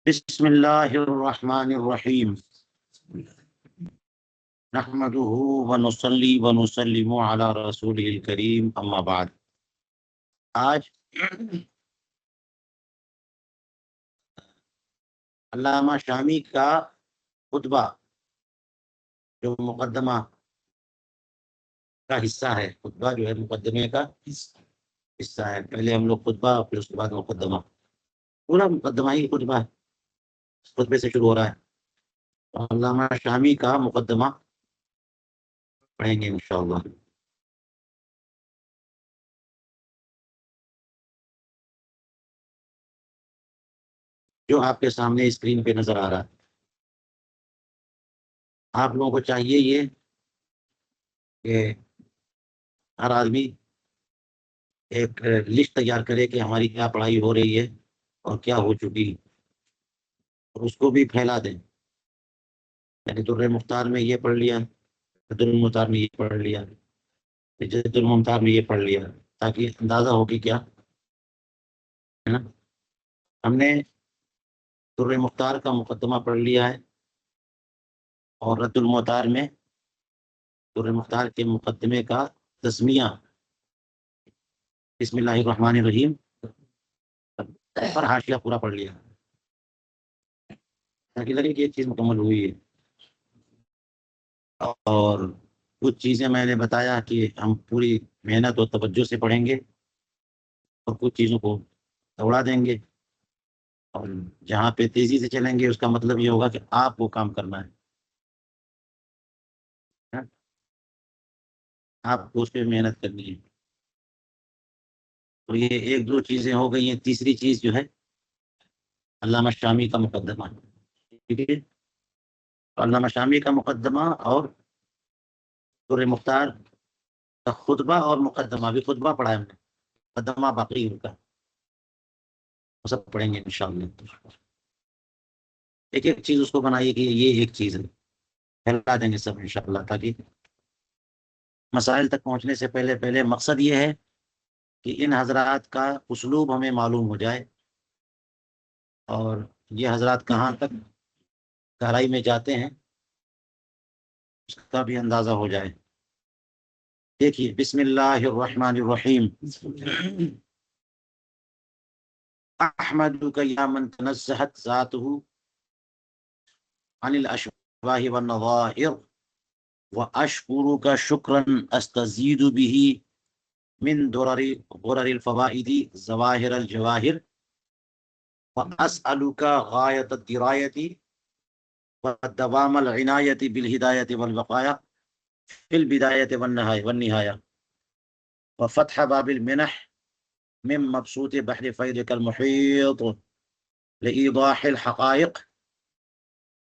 بسم اللہ الرحمن الرحیم نحمده ونصلی ونسلم علی رسولہ الکریم اما بعد۔ آج علامہ شامی کا خطبہ جو مقدمہ کا حصہ ہے، خطبہ جو ہے مقدمے کا حصہ ہے۔ پہلے ہم لوگ خطبہ، پھر اس کے بعد مقدمہ، پورا مقدمہ ہی خطبہ ہے، خطبے سے شروع ہو رہا ہے۔ علامہ شامی کا مقدمہ پڑھیں گے انشاءاللہ۔ جو آپ کے سامنے اسکرین پہ نظر آ رہا ہے، آپ لوگوں کو چاہیے یہ کہ ہر آدمی ایک لسٹ تیار کرے کہ ہماری کیا پڑھائی ہو رہی ہے اور کیا ہو چکی، اور اس کو بھی پھیلا دیں۔ یعنی در مختار میں یہ پڑھ لیا، در المختار میں یہ پڑھ لیا، جد المختار میں یہ پڑھ لیا، تاکہ اندازہ ہو کہ کیا ہے نا۔ ہم نے در مختار کا مقدمہ پڑھ لیا ہے، اور رد المختار میں در مختار کے مقدمے کا تسمیہ بسم اللہ الرحمن الرحیم پر حاشیہ پورا پڑھ لیا، تاکہ لگے کہ یہ چیز مکمل ہوئی ہے۔ اور کچھ چیزیں میں نے بتایا کہ ہم پوری محنت اور توجہ سے پڑھیں گے، اور کچھ چیزوں کو دوڑا دیں گے، اور جہاں پہ تیزی سے چلیں گے اس کا مطلب یہ ہوگا کہ آپ کو کام کرنا ہے، آپ کو اس پہ محنت کرنی ہے۔ تو یہ ایک دو چیزیں ہو گئی ہیں۔ تیسری چیز جو ہے علامہ شامی کا مقدمہ، ٹھیک ہے؟ علامہ شامی کا مقدمہ اور در مختار کا خطبہ اور مقدمہ، بھی خطبہ پڑھا ہے ہم نے، مقدمہ باقی ان کا، وہ سب پڑھیں گے انشاءاللہ۔ ایک ایک چیز اس کو بنائیے کہ یہ ایک چیز ہے، پھیلا دیں گے سب انشاءاللہ، تاکہ مسائل تک پہنچنے سے پہلے مقصد یہ ہے کہ ان حضرات کا اسلوب ہمیں معلوم ہو جائے، اور یہ حضرات کہاں تک گہرائی میں جاتے ہیں اس کا بھی اندازہ ہو جائے۔ دیکھیے، بسم اللہ الرحمن الرحیم۔ احمدک یا من تنزہت ذاتہ عن الاشباہ والنظائر، واشکرک شکرا استزید به من غرر الفوائد ظواہر الجواہر، واسألک غایت الدرایت ودوام العنایت بالہدایت والوقایہ فی البدایت والنہایہ، وفتح باب المنح من مبسوط بحر فیضک المحیط لإیضاح الحقائق،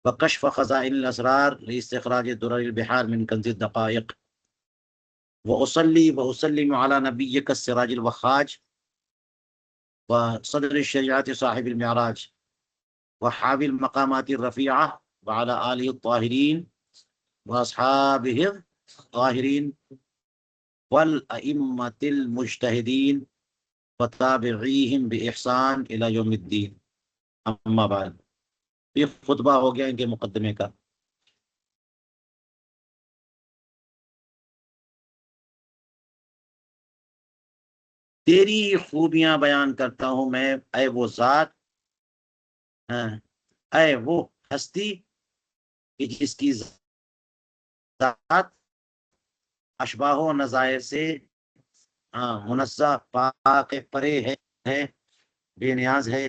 وکشف خزائن الاسرار لاستخراج درر البحار من کنز الدقائق، وأصلي وأسلم على نبيك السراج الوخاج وصدر الشريعة صاحب المعراج وحاوي المقامات الرفيعة وعلى آله الطاهرين وأصحابه الطاهرين والأئمة المجتهدين وتابعيهم بإحسان إلى يوم الدين، أما بعد۔ یہ خطبہ ہو گیا ان کے مقدمے کا۔ تیری خوبیاں بیان کرتا ہوں میں، اے وہ ذات، اے وہ ہستی کہ جس کی ذات اشباہ و نظائر سے منزہ، پاک پرے ہے، بے نیاز ہے۔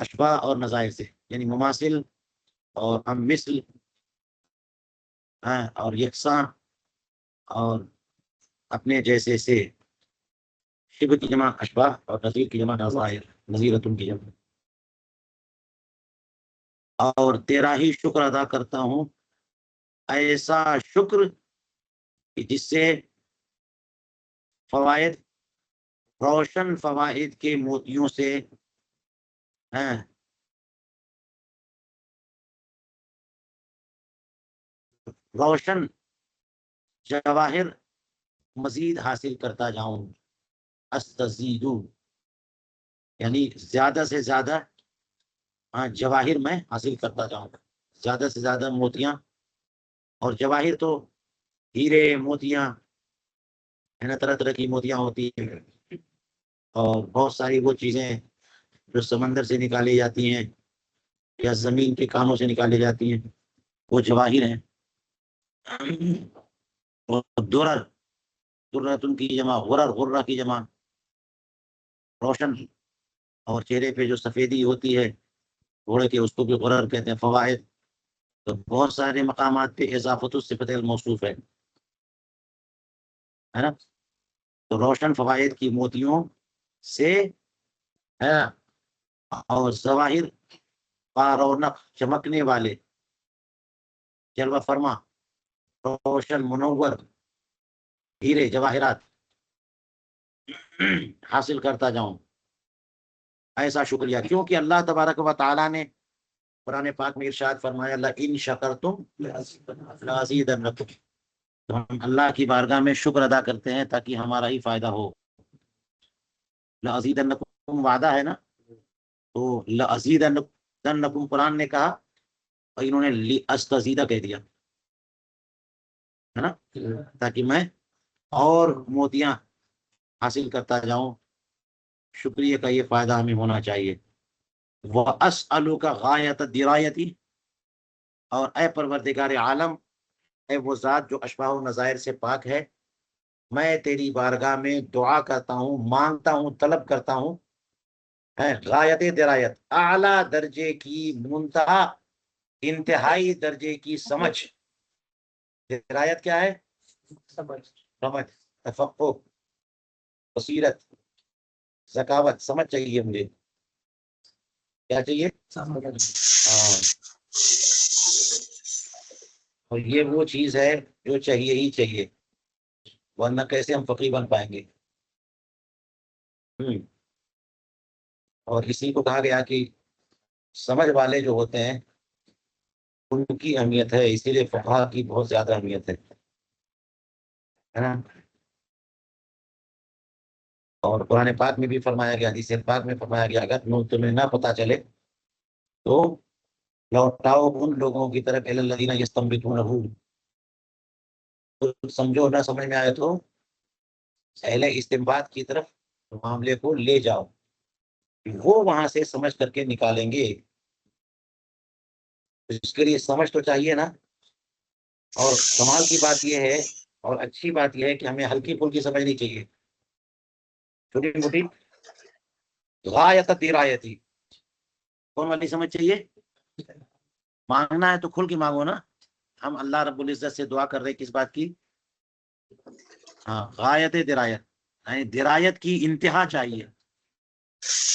اشباہ اور نظائر سے یعنی مماثل اور ہم مثل، اور یکساں اور اپنے جیسے سے۔ شبہ کی جمع اشباہ اور نظیر کی جمع نظائر، نظیرتن کی جمع۔ اور تیرا ہی شکر ادا کرتا ہوں، ایسا شکر کہ جس سے فوائد، روشن فوائد کے موتیوں سے روشن جواہر مزید حاصل کرتا جاؤں۔ استزیدو یعنی زیادہ سے زیادہ ہاں جواہر میں حاصل کرتا جاؤں، زیادہ سے زیادہ موتیاں، اور جواہر تو ہیرے موتیاں ہے نا، طرح طرح کی موتیاں ہوتی ہیں، اور بہت ساری وہ چیزیں جو سمندر سے نکالی جاتی ہیں یا زمین کے کانوں سے نکالی جاتی ہیں، وہ جواہر ہیں۔ اور درر، درتن کی جمع غرر، غرہ کی جمع روشن، اور چہرے پہ جو سفیدی ہوتی ہے گھوڑے کے، اس کو بھی غرر کہتے ہیں۔ فوائد، تو بہت سارے مقامات پہ اضافت الصفت الموصوف ہے نا، تو روشن فوائد کی موتیوں سے ہے نا، اور ظواہر رونق چمکنے والے، جلوہ فرما، روشن منور ہیرے جواہرات حاصل کرتا جاؤں، ایسا شکریہ، کیونکہ اللہ تبارک و تعالیٰ نے قرآن پاک میں ارشاد فرمایا لئن شکرتم لازیدنکم، تو ہم اللہ کی بارگاہ میں شکر ادا کرتے ہیں تاکہ ہمارا ہی فائدہ ہو۔ لازیدنکم وعدہ ہے نا، تو لازیدنکم قرآن نے کہا اور انہوں نے لاستزیدہ کہہ دیا ہے نا، تاکہ میں اور موتیاں حاصل کرتا جاؤں۔ شکریہ کا یہ فائدہ ہمیں ہونا چاہیے۔ وَأَسْأَلُكَ غَایَةَ الدِّرَایَةِ، اور اے پروردگار عالم، اے وہ ذات جو اشباہ و نظائر سے پاک ہے، میں تیری بارگاہ میں دعا کرتا ہوں، مانگتا ہوں، طلب کرتا ہوں، غایت درایت، اعلیٰ درجے کی، منتہا انتہائی درجے کی سمجھ۔ درایت کیا ہے؟ سمجھ، تفقہ، بصیرت، ذکاوت، سمجھ چاہیے مجھے، کیا چاہیے؟ ہاں، اور یہ وہ چیز ہے جو چاہیے ہی چاہیے، ورنہ کیسے ہم فقیر بن پائیں گے۔ اور اسی کو کہا گیا کہ سمجھ والے جو ہوتے ہیں ان کی اہمیت ہے، اسی لیے فقہا کی بہت زیادہ اہمیت ہے نا۔ اور قرآن پاک میں بھی فرمایا گیا، حدیث پاک میں فرمایا گیا، اگر تمہیں نہ پتا چلے تو لوٹاؤ ان لوگوں کی طرف الذین یستنبطونہ، تو سمجھو نہ سمجھ میں آئے تو اہل استنباط کی طرف معاملے کو لے جاؤ، وہ وہاں سے سمجھ کر کے نکالیں گے۔ اس کے لیے سمجھ تو چاہیے نا، اور کمال کی بات یہ ہے اور اچھی بات یہ ہے کہ ہمیں ہلکی پھلکی سمجھنی چاہیے، چھوٹی موٹی غایت درایتی کون والی سمجھ چاہیے۔ مانگنا ہے تو کھل کے مانگو نا، ہم اللہ رب العزت سے دعا کر رہے کس بات کی؟ ہاں، غایت درایت، یعنی درایت کی انتہا چاہیے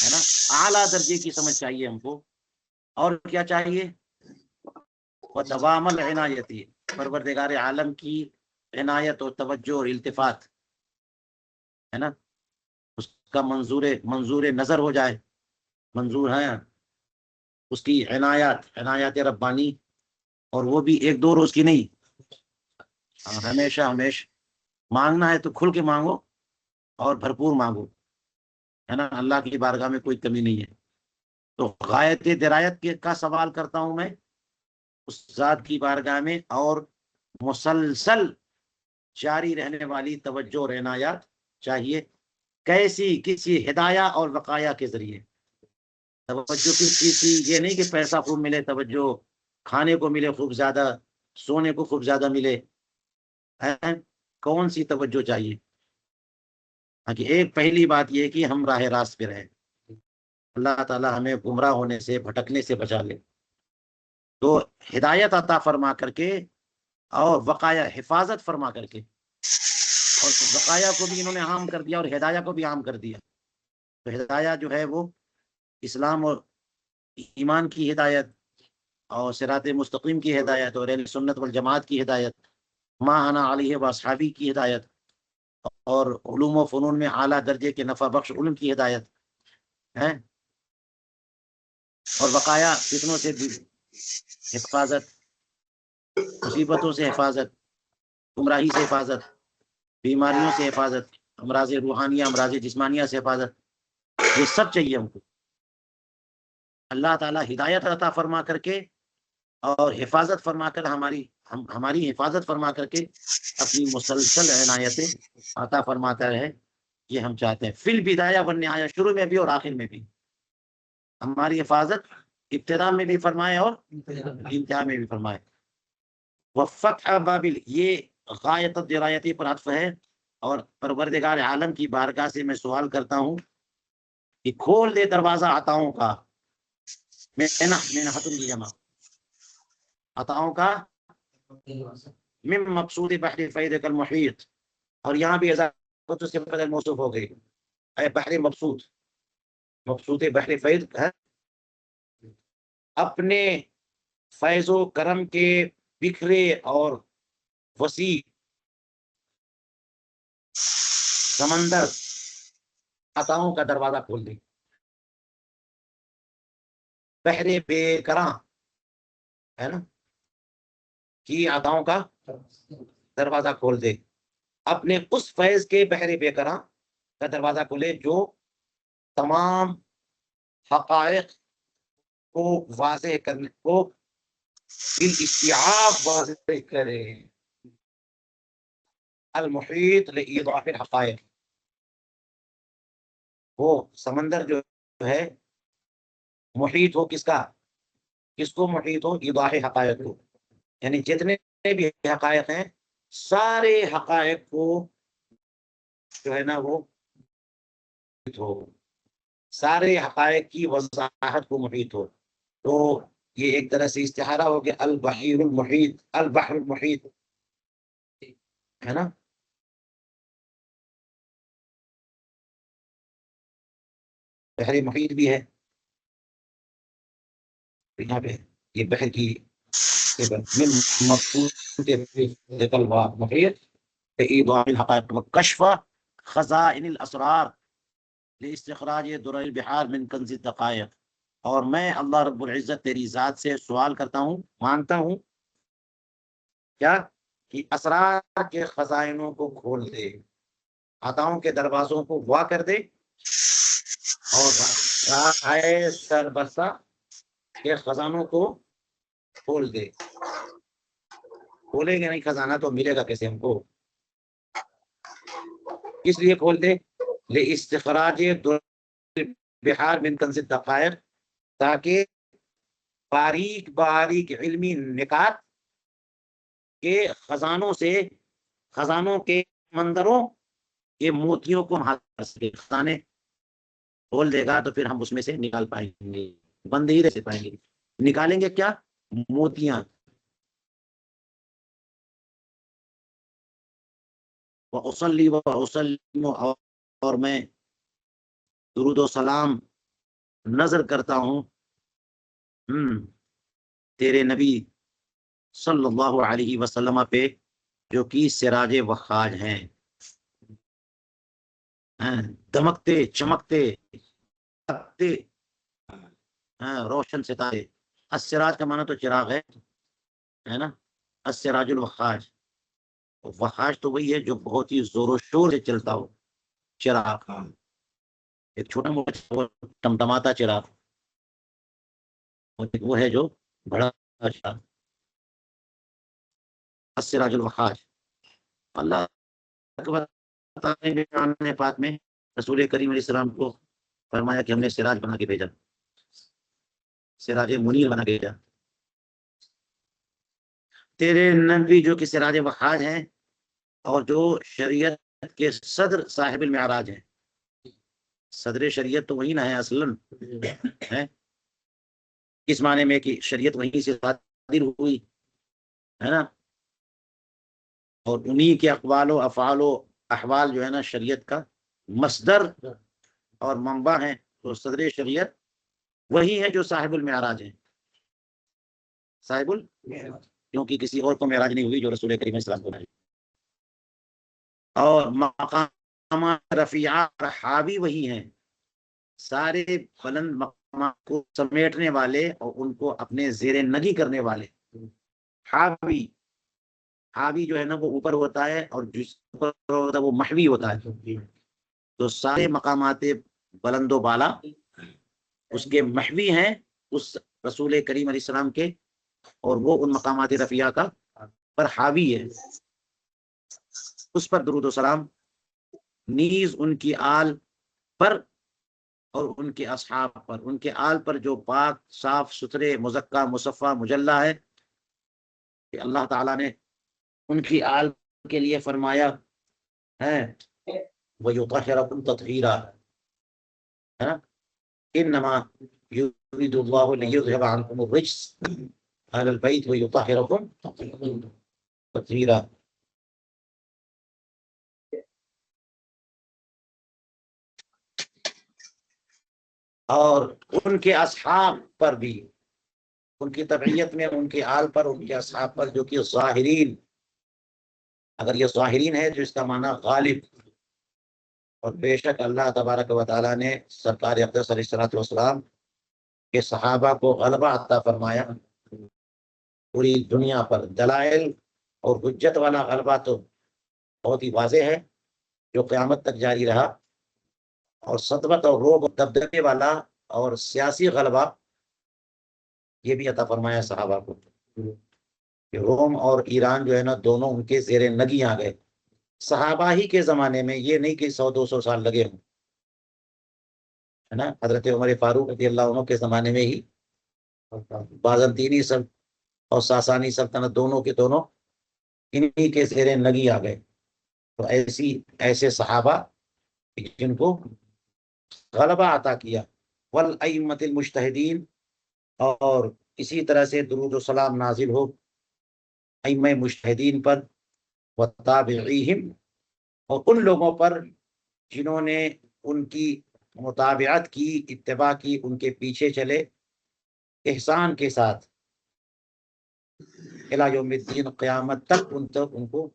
ہے نا، اعلیٰ درجے کی سمجھ چاہیے ہم کو، اور کیا چاہیے؟ وَدَوَامَ الْعِنَایَةِ، پروردگار عالم کی عنایت اور توجہ اور التفات ہے نا، اس کا منظور نظر ہو جائے، منظور ہے اس کی عنایات ربانی، اور وہ بھی ایک دو روز کی نہیں، ہمیشہ مانگنا ہے تو کھل کے مانگو اور بھرپور مانگو ہے نا، اللہ کی بارگاہ میں کوئی کمی نہیں ہے۔ تو غایت درایت کا سوال کرتا ہوں میں اس ذات کی بارگاہ میں، اور مسلسل جاری رہنے والی توجہ اور عنایات چاہیے، کیسی؟ کسی ہدایہ اور وقایا کے ذریعے۔ توجہ کس چیز کی؟ یہ نہیں کہ پیسہ خوب ملے توجہ، کھانے کو ملے خوب زیادہ، سونے کو خوب زیادہ ملے، کون سی توجہ چاہیے؟ کہ ایک پہلی بات یہ کہ ہم راہ راست پہ رہیں، اللہ تعالی ہمیں گمراہ ہونے سے، بھٹکنے سے بچا لے، تو ہدایت عطا فرما کر کے، اور وقایا حفاظت فرما کر کے، اور وقایا کو بھی انہوں نے عام کر دیا اور ہدایہ کو بھی عام کر دیا۔ تو ہدایہ جو ہے وہ اسلام اور ایمان کی ہدایت، اور صراط مستقیم کی ہدایت، اور اہل سنت والجماعت کی ہدایت، ما انا علیہ واصحابی کی ہدایت، اور علوم و فنون میں اعلیٰ درجے کے نفع بخش علم کی ہدایت ہے، اور وقایا فتنوں سے بھی حفاظت، مصیبتوں سے حفاظت، گمراہی سے حفاظت، بیماریوں سے حفاظت، امراض روحانیہ، امراض جسمانیہ سے حفاظت، یہ سب چاہیے ہم کو اللہ تعالیٰ ہدایت عطا فرما کر کے اور حفاظت فرما کر ہماری حفاظت فرما کر کے اپنی مسلسل عنایتیں عطا فرماتا رہے، یہ ہم چاہتے ہیں۔ فی البدایہ والنہایہ، شروع میں بھی اور آخر میں بھی ہماری حفاظت ابتدا میں بھی فرمائے اور انتہا میں بھی فرمائے۔ وفتح بابل، یہ غایت الدرایتی پر عطف ہے، اور پروردگار عالم کی بارگاہ سے میں سوال کرتا ہوں کہ کھول دے دروازہ عطاؤں کا، منحۃ کی جمع عطاؤں کا، من مقصود بحر فیض المحیط، اور یہاں بھی اضافت سے بدل موصوف ہو گئی، اے بحر مقصود، مقصود بحر فیض ہے اپنے فیض و کرم کے بکھرے اور وسیع سمندر عطاؤں کا دروازہ کھول دے، بحر بے کراں ہے نا، کی عطاؤں کا دروازہ کھول دے، اپنے اس فیض کے بحر بے کراں کا دروازہ کھولے جو تمام حقائق کو واضح کرنے کو بالاستیعاب واضح کرے، المحیط لایضاح الحقائق، وہ سمندر جو ہے محیط ہو کس کا، کس کو محیط ہو، ایضاح حقائق کو، یعنی جتنے بھی حقائق ہیں سارے حقائق کو جو ہے نا وہ ہو، سارے حقائق کی وضاحت کو محیط ہو، تو یہ ایک طرح سے استعارہ ہو گیا البحیر المحیط، البحر المحیط ہے نا۔ بحر محیط بھی ہے یہاں پہ، یہ بحر کی من مقصود محیط ایضاح الحقائق وکشف خزائن الاسرار لاستخراج در البحار من کنز الدقائق، اور میں اللہ رب العزت تیری ذات سے سوال کرتا ہوں، مانگتا ہوں کیا کہ اسرار کے خزائنوں کو کھول دے، عطاؤں کے دروازوں کو وا کر دے، اور راہ سربسا کے خزانوں کو کھول دے۔ کھولیں گے نہیں خزانہ تو ملے گا کیسے ہم کو، اس لیے کھول دے لاستخراج بحار من کنز الدقائق، تاکہ باریک باریک علمی نکات کے خزانوں سے، خزانوں کے مندروں کے موتیوں کو ہم حاصل کر سکے، خزانے کھول دے گا تو پھر ہم اس میں سے نکال پائیں گے، بند ہی رہ پائیں گے، نکالیں گے کیا، موتیاں۔ وَأُصَلِّي وَأُسَلِّمُ، اور میں درود و سلام نظر کرتا ہوں تیرے نبی صلی اللہ علیہ وسلم پہ، جو کہ سراج وخاج ہیں، دمکتے چمکتے روشن ستارے۔ السراج کا معنی تو چراغ ہے نا، السراج الوخاج، وخاج تو وہی ہے جو بہت ہی زور و شور سے چلتا ہو، چراغ، ایک چھوٹا موٹا ٹمٹماتا چراغ، وہ ہے جو بڑا چراغ، السراج الوخاج۔ اللہ پاک میں رسول کریم علیہ السلام کو فرمایا کہ ہم نے سراج بنا کے بھیجا، سراج منیر بنا کے بھیجا، تیرے نبی جو کہ سراج وخاج ہیں، اور جو شریعت کے صدر صاحب المعراج ہیں، صدر شریعت تو وہی نہ ہے اصلاً، ہے اس معنی میں کہ شریعت وہیں سے صادر ہوئی ہے نا، اور انہی کے اقوال و افعال و احوال جو ہے نا شریعت کا مصدر اور منبع ہیں، تو صدر شریعت وہی ہے جو صاحب المعراج ہیں، صاحب کیونکہ کسی اور کو معراج نہیں ہوئی جو رسول کریم علیہ السلام کو معراج، اور مقامات رفیعات حاوی وہی ہیں، سارے بلند مقامات کو سمیٹنے والے اور ان کو اپنے زیر نگی کرنے والے، حاوی، حاوی جو ہے نا وہ اوپر ہوتا ہے، اور جس اوپر ہوتا ہے وہ محوی ہوتا ہے، تو سارے مقامات بلند و بالا اس کے محوی ہیں اس رسول کریم علیہ السلام کے، اور وہ ان مقامات رفیعہ کا پر حاوی ہے، اس پر درود و سلام، نیز ان کی آل پر اور ان کے اصحاب پر، ان کے آل پر جو پاک صاف ستھرے مزکہ مصفہ مجلہ ہے، کہ اللہ تعالیٰ نے ان کی آل کے لیے فرمایا ہے وَيُطَهِّرَكُمْ تَطْهِيرًا، انما يريد الله ليذهب عنكم الرجس اهل البيت ويطهركم تطهيرا. اور ان کے اصحاب پر بھی، ان کی تبعیت میں ان کے آل پر، ان کے اصحاب پر، جو کہ ظاہرین، اگر یہ ظاہرین ہے جو اس کا معنی غالب، اور بے شک اللہ تبارک و تعالیٰ نے سرکار اقدس علیہ الصلوۃ والسلام کے صحابہ کو غلبہ عطا فرمایا پوری دنیا پر. دلائل اور حجت والا غلبہ تو بہت ہی واضح ہے جو قیامت تک جاری رہا، اور سطوت اور روب اور دبدبے والا اور سیاسی غلبہ یہ بھی عطا فرمایا صحابہ کو، کہ روم اور ایران جو ہے نا دونوں ان کے زیر نگی آ گئے صحابہ ہی کے زمانے میں، یہ نہیں کہ 100-200 سال لگے ہوں، ہے نا. حضرت عمر فاروق رضی اللہ عنہ کے زمانے میں ہی بازنطینی سلطنت اور ساسانی سلطنت دونوں کے دونوں انہی کے زیر نگی آ گئے. تو ایسے صحابہ جن کو غلبہ عطا کیا، والائمۃ المجتہدین، اور اسی طرح سے درود و سلام نازل ہو ائمہ مجتہدین پر، وتابعیہم، اور ان لوگوں پر جنہوں نے ان کی متابعت کی، اتباع کی، ان کے پیچھے چلے احسان کے ساتھ، الی یوم الدین، قیامت تک ان کو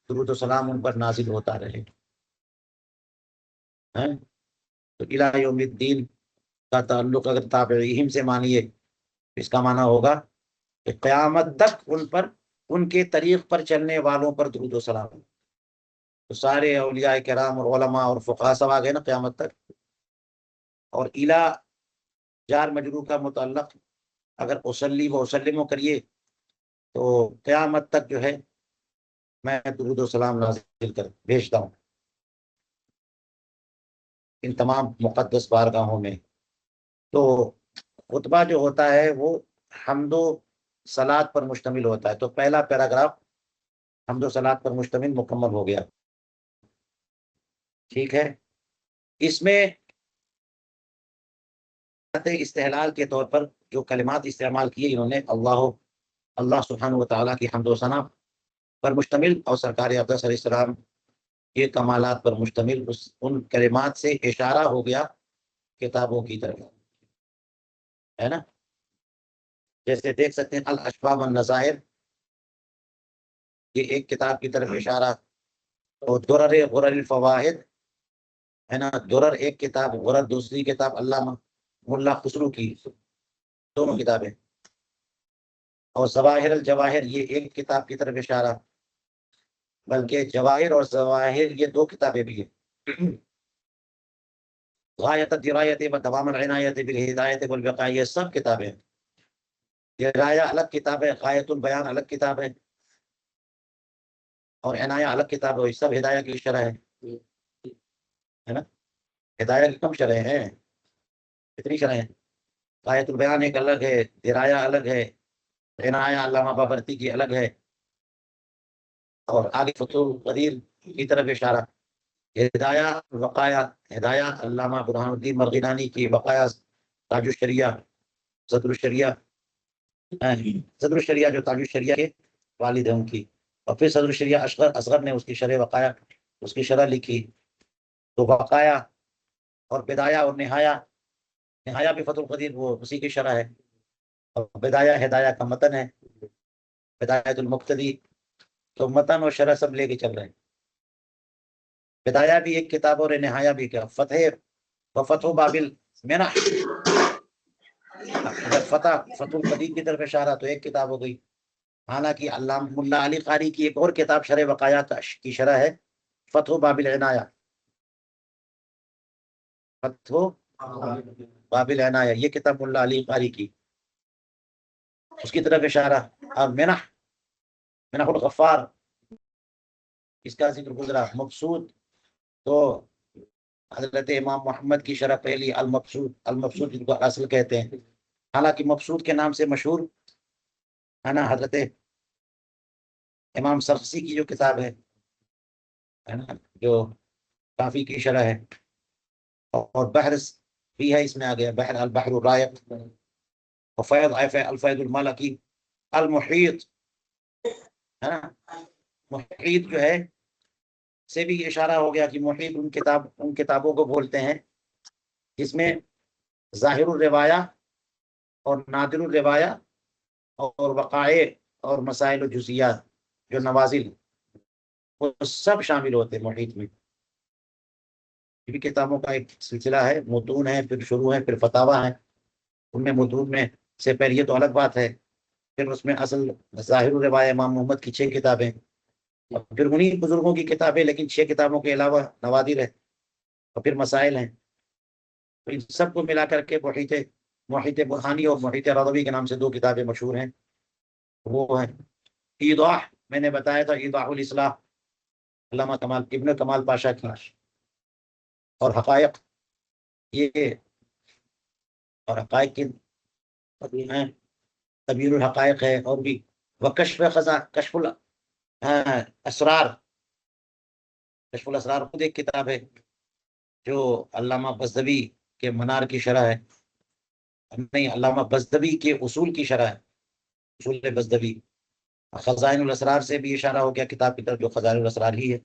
درود و سلام ان پر نازل ہوتا رہے. تو الی یوم الدین کا تعلق اگر تابعیہم سے مانیے، اس کا معنی ہوگا کہ قیامت تک ان پر، ان کے طریق پر چلنے والوں پر درود و سلام. تو سارے اولیاء کرام اور علماء اور فقہا سب آ گئے نا قیامت تک. اور الی جار مجرور کا متعلق اگر اصلی و اسلم کریے تو قیامت تک جو ہے میں درود و سلام نازل کر بھیجتا ہوں ان تمام مقدس بارگاہوں میں. تو خطبہ جو ہوتا ہے وہ حمد و صلات پر مشتمل ہوتا ہے. تو پہلا پیراگراف حمد و صلات پر مشتمل مکمل ہو گیا. ٹھیک ہے. اس میں استحلال کے طور پر جو کلمات استعمال کیے انہوں نے، اللہ سبحانہ و تعالیٰ کی حمد و ثنا پر مشتمل، اور سرکار اقدس علیہ السلام کے کمالات پر مشتمل، ان کلمات سے اشارہ ہو گیا کتابوں کی طرف، ہے نا. جیسے دیکھ سکتے ہیں الاشباح والنظائر، یہ ایک کتاب کی طرف اشارہ، اور درر غرر الفواہد، ہے نا. درر ایک کتاب، غرر دوسری کتاب علامہ ملا خسرو کی، دونوں کتابیں. اور ظواہر الجواہر یہ ایک کتاب کی طرف اشارہ، بلکہ جواہر اور ظواہر یہ دو کتابیں بھی ہیں. غایت الدرایت و دوام العنایت بالہدایت والوقایہ، یہ سب کتابیں. درایا الگ کتاب ہے، غایت البیان الگ کتاب ہے، اور عنایہ الگ کتاب ہے. سب ہدایہ کی شرح ہے نا. ہدایہ کی کم شرح ہیں، کتنی شرح ہیں. غایت البیان ایک الگ ہے، درایا الگ ہے، عنایہ علامہ بابرتی کی الگ ہے. اور آگے فتح القدیر کی طرف اشارہ. ہدایہ وقایا، ہدایہ علامہ برہان الدین مرغینانی کی، وقایا تاج الشریعہ، صدر الشریعہ، صدر الشریعہ جو تاج الشریعہ کے والد ہیں ان کی. اور پھر صدر الشریعہ اصغر نے اس کی شرح وقایا، اس کی شرح لکھی. تو وقایا اور بدایہ اور نہایہ بھی فتح القدیر وہ اسی کی شرح ہے. اور بدایہ ہدایہ کا متن ہے، بدایت المقتدی. تو متن اور شرح سب لے کے چل رہے ہیں. بدایہ بھی ایک کتاب اور نہایہ بھی کیا، فتح بابل منح. اگر فتح القدیر کی طرف اشارہ تو ایک کتاب ہو گئی. حالانکہ علامہ ملا علی قاری کی ایک اور کتاب شرح وقایا کی شرح ہے فتح باب العنایہ، فتح بابل عنایہ، یہ کتاب ملا علی قاری کی، اس کی طرف اشارہ۔ اور منح الغفار، اس کا ذکر گزرا۔ مبسوط تو حضرت امام محمد کی شرح پہلی المبسوط جن کو اصل کہتے ہیں، حالانکہ مبسوط کے نام سے مشہور ہے نا حضرت امام سرخسی کی جو کتاب ہے نا، جو کافی کی شرح ہے، اور بحر بھی ہے اس میں آ گیا، البحر الرائق، وفیض الفیض الملکی، المحیط ہے نا، محیط جو ہے سے بھی اشارہ ہو گیا کہ محیط ان کتابوں کو بولتے ہیں جس میں ظاہر الروایہ اور نادر الروایہ اور وقائع اور مسائل و جزیات، جو نوازل، وہ سب شامل ہوتے ہیں محیط میں۔ یہ بھی کتابوں کا ایک سلسلہ ہے، متون ہے، پھر شروع ہے، پھر فتاوی ہے۔ ان میں متون میں سے پہلے یہ تو الگ بات ہے، پھر اس میں اصل ظاہر الروایہ امام محمد کی 6 کتابیں، اور پھر انہی بزرگوں کی کتابیں، لیکن 6 کتابوں کے علاوہ نوادر ہے، اور پھر مسائل ہیں۔ تو ان سب کو ملا کر کے محیط برہانی اور محیط رضوی کے نام سے 2 کتابیں مشہور ہیں، وہ ہیں ایضاح، میں نے بتایا تھا، ایضاح الاصلاح علامہ ابن کمال پاشا کی، اور حقائق، یہ اور حقائق کی ہیں، تبیین الحقائق ہے، اور بھی وکشف کشف الاسرار، کشف الاسرار خود ایک کتاب ہے جو علامہ بزدوی کے منار کی شرح ہے، نہیں، علامہ بزدوی کے اصول کی شرح ہے، اصول بزدوی۔ خزائن الاسرار سے بھی اشارہ ہو گیا کتاب کی طرف، جو خزائن الاسرار ہی ہے،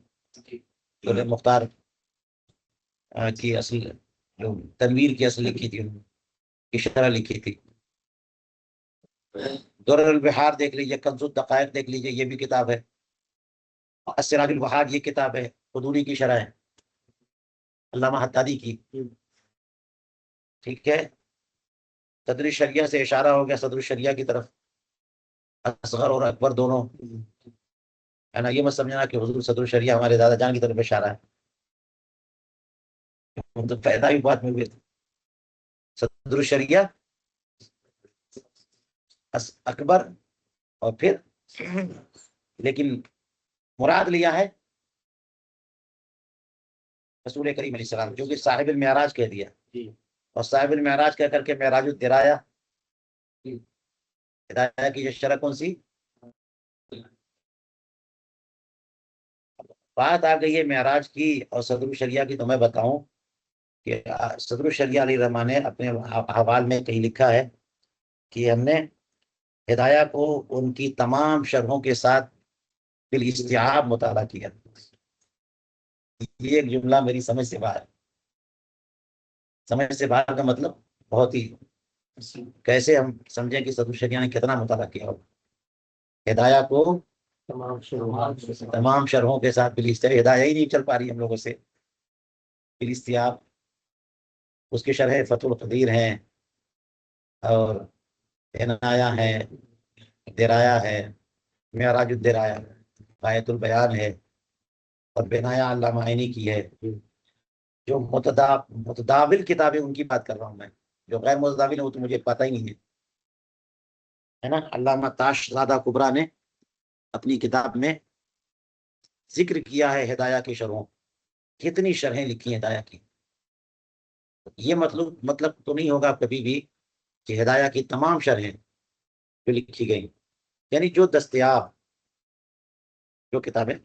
جو مختار کی اصل، جو تنویر کی اصل لکھی تھی، انہوں نے کی شرح لکھی تھی۔ درر البحار دیکھ لیجیے، کنز الدقائق دیکھ لیجیے، یہ بھی کتاب ہے۔ السراج الوہاد، یہ کتاب ہے، قدوری کی شرح ہے، علامہ حدادی کی، ٹھیک ہے۔ صدر الشریعہ سے اشارہ ہو گیا صدر الشریعہ کی طرف، اصغر اور اکبر دونوں ہے نا، یہ مت سمجھنا کہ حضور صدر الشریعہ ہمارے دادا جان کی طرف اشارہ ہے، تو پیدا بھی بات میں ہوئے تھے۔ صدر الشریعہ اکبر، اور پھر لیکن مراد لیا ہے رسول کریم علیہ السلام، جو کہ صاحب المعراج کہہ دیا، اور صاحب المعراج کہہ کر کے معراج الدرایا، ہدایہ کی یہ شرح کون سی بات آ گئی ہے معراج کی اور صدر الشریعہ کی، تو میں بتاؤں کہ صدر الشریعہ علیہ الرحمٰن نے اپنے حوال میں کہیں لکھا ہے کہ ہم نے ہدایہ کو ان کی تمام شرحوں کے ساتھ بالاستیعاب مطالعہ کیا۔ یہ ایک جملہ میری سمجھ سے باہر، سمجھ سے باہر کا مطلب بہت ہی، کیسے ہم سمجھیں کہ صدر الشریعہ نے کتنا مطالعہ کیا ہوگا ہدایہ کو تمام شرحوں کے ساتھ بالاستیعاب۔ ہدایہ ہی نہیں چل پا رہی ہم لوگوں سے، بالاستیعاب اس کی شرح فتح القدیر ہیں، اور عنایہ ہے، درایا ہے، معراج الدرایا، غایت البیان ہے، اور بنایا علامہ عینی کی ہے۔ جو متداول کتابیں ان کی بات کر رہا ہوں میں، جو غیر متداول ہے وہ تو مجھے پتہ ہی نہیں ہے نا۔ علامہ تاش زادہ کبریٰ نے اپنی کتاب میں ذکر کیا ہے ہدایہ کی شرحوں، کتنی شرحیں لکھی ہیں ہدایہ کی۔ یہ مطلب تو نہیں ہوگا کبھی بھی کہ ہدایہ کی تمام شرحیں جو لکھی گئی، یعنی جو دستیاب، جو کتابیں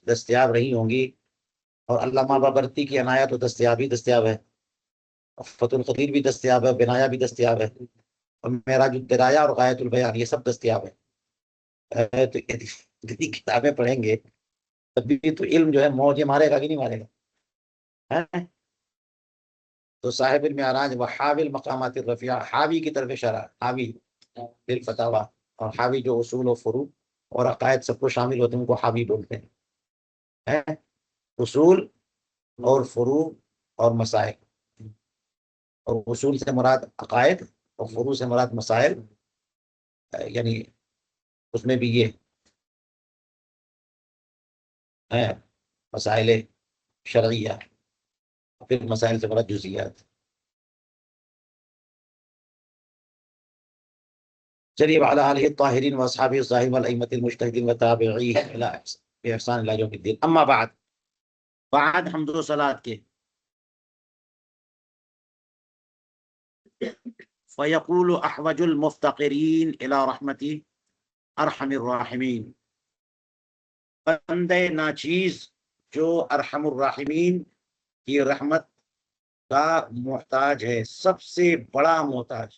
دستیاب رہی ہوں گی، اور علامہ بابرتی کی عنایہ تو دستیاب ہی دستیاب ہے، فتح القدیر بھی دستیاب ہے، بنایا بھی دستیاب ہے، اور معراج الدرایا اور غایت البیان یہ سب دستیاب ہے۔ تو اتنی کتابیں پڑھیں گے تب بھی تو علم جو ہے موجے مارے گا کہ نہیں مارے گا؟ تو صاحب المعراج و حاوی المقامات الرفیعہ، حاوی کی طرف اشارہ، حاوی بالفتاوی، اور حاوی جو اصول و فروع اور عقائد سب کو شامل ہوتے ہیں ان کو حاوی بولتے ہیں، اصول اور فروع اور مسائل، اور اصول سے مراد عقائد اور فروع سے مراد مسائل، یعنی اس میں بھی یہ ہے مسائل شرعیہ، پھر مسائل سے مراد جزیات۔ چلیے وعلی آلہ الطاہرین واصحابہ الظاہرین والائمۃ المجتہدین وتابعیہم بإحسان الی یوم الدین، اما بعد حمد و صلات کے فیقول احوج المفتقرین الی رحمتی ارحم الراحمین، بندے ناچیز جو ارحم الراحمین کی رحمت کا محتاج ہے، سب سے بڑا محتاج،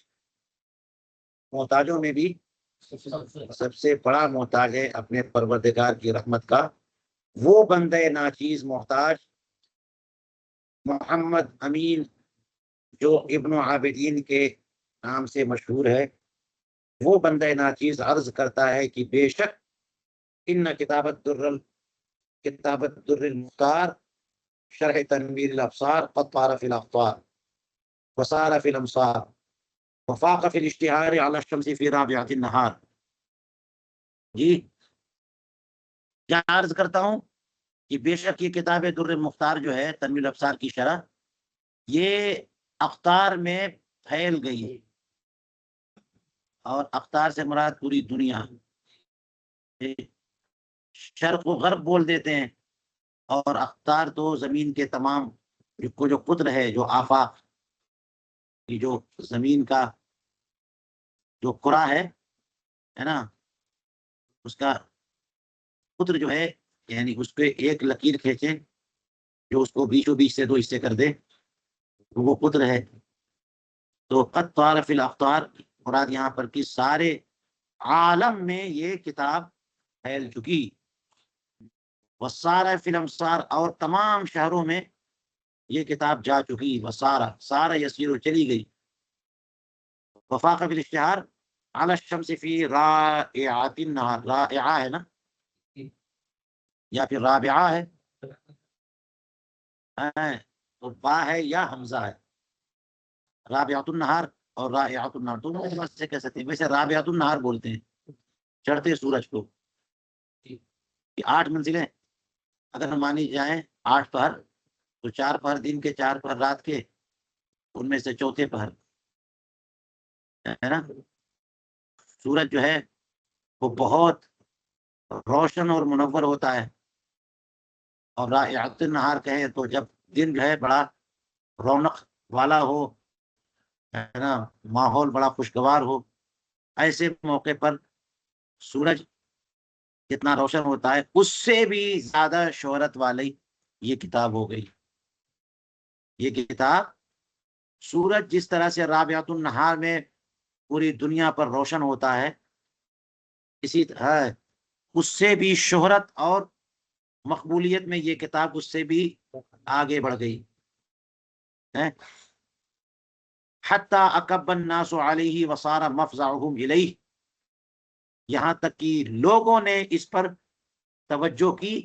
محتاجوں میں بھی سب سے بڑا محتاج ہے اپنے پروردگار کی رحمت کا، وہ بندے ناچیز محتاج محمد امین جو ابن عابدین کے نام سے مشہور ہے، وہ بندے ناچیز عرض کرتا ہے کہ بے شک ان کتاب الدر المختار شرح تنویر الابصار قد طار فی الاخطار وصار فی الامصار وفاق فی الاشتہار علی الشمس فی رابعۃ النہار۔ جی کیا عرض کرتا ہوں کہ بے شک یہ کتاب در المختار جو ہے تنویر الابصار کی شرح، یہ اخطار میں پھیل گئی، اور اخطار سے مراد پوری دنیا، شرق و غرب بول دیتے ہیں، اور اخطار تو زمین کے تمام جو قطر ہے، جو آفاق، جو زمین کا جو کرہ ہے نا، اس کا قطر جو ہے، یعنی اس پہ ایک لکیر کھینچیں جو اس کو بیچوں بیچ سے دو حصے کر دے، وہ قطر ہے۔ تو قد طار فی الاخطار مراد یہاں پر کہ سارے عالم میں یہ کتاب پھیل چکی، وسارہ فی الامصار اور تمام شہروں میں یہ کتاب جا چکی، سارا یسیر چلی گئی، وفاق فی الاشتہار علی الشمس فی رائعۃ النہار، رائعہ ہے نا یا پھر رابعہ ہے، تو با ہے یا حمزہ ہے، رابعۃ النہار اور رائعۃ النہار دونوں اعتبار سے کہہ سکتے ہیں، ویسے رابعۃ النہار بولتے ہیں چڑھتے سورج کو، کہ 8 منزلیں اگر مانی جائیں 8 پہر، تو 4 پہر دن کے، 4 پہر رات کے، ان میں سے چوتھے پہر ہے نا، سورج جو ہے وہ بہت روشن اور منور ہوتا ہے، اور رائعۃ النہار کہیں تو جب دن جو ہے بڑا رونق والا ہو، ہے نا، ماحول بڑا خوشگوار ہو، ایسے موقع پر سورج کتنا روشن ہوتا ہے، اس سے بھی زیادہ شہرت والی یہ کتاب ہو گئی۔ یہ کتاب، سورج جس طرح سے رابعۃ النہار میں پوری دنیا پر روشن ہوتا ہے، اسی طرح اس سے بھی شہرت اور مقبولیت میں یہ کتاب اس سے بھی آگے بڑھ گئی ہے، حتی اکب الناس علیہ وصار مفزعہم الیہ، یہاں تک کہ لوگوں نے اس پر توجہ کی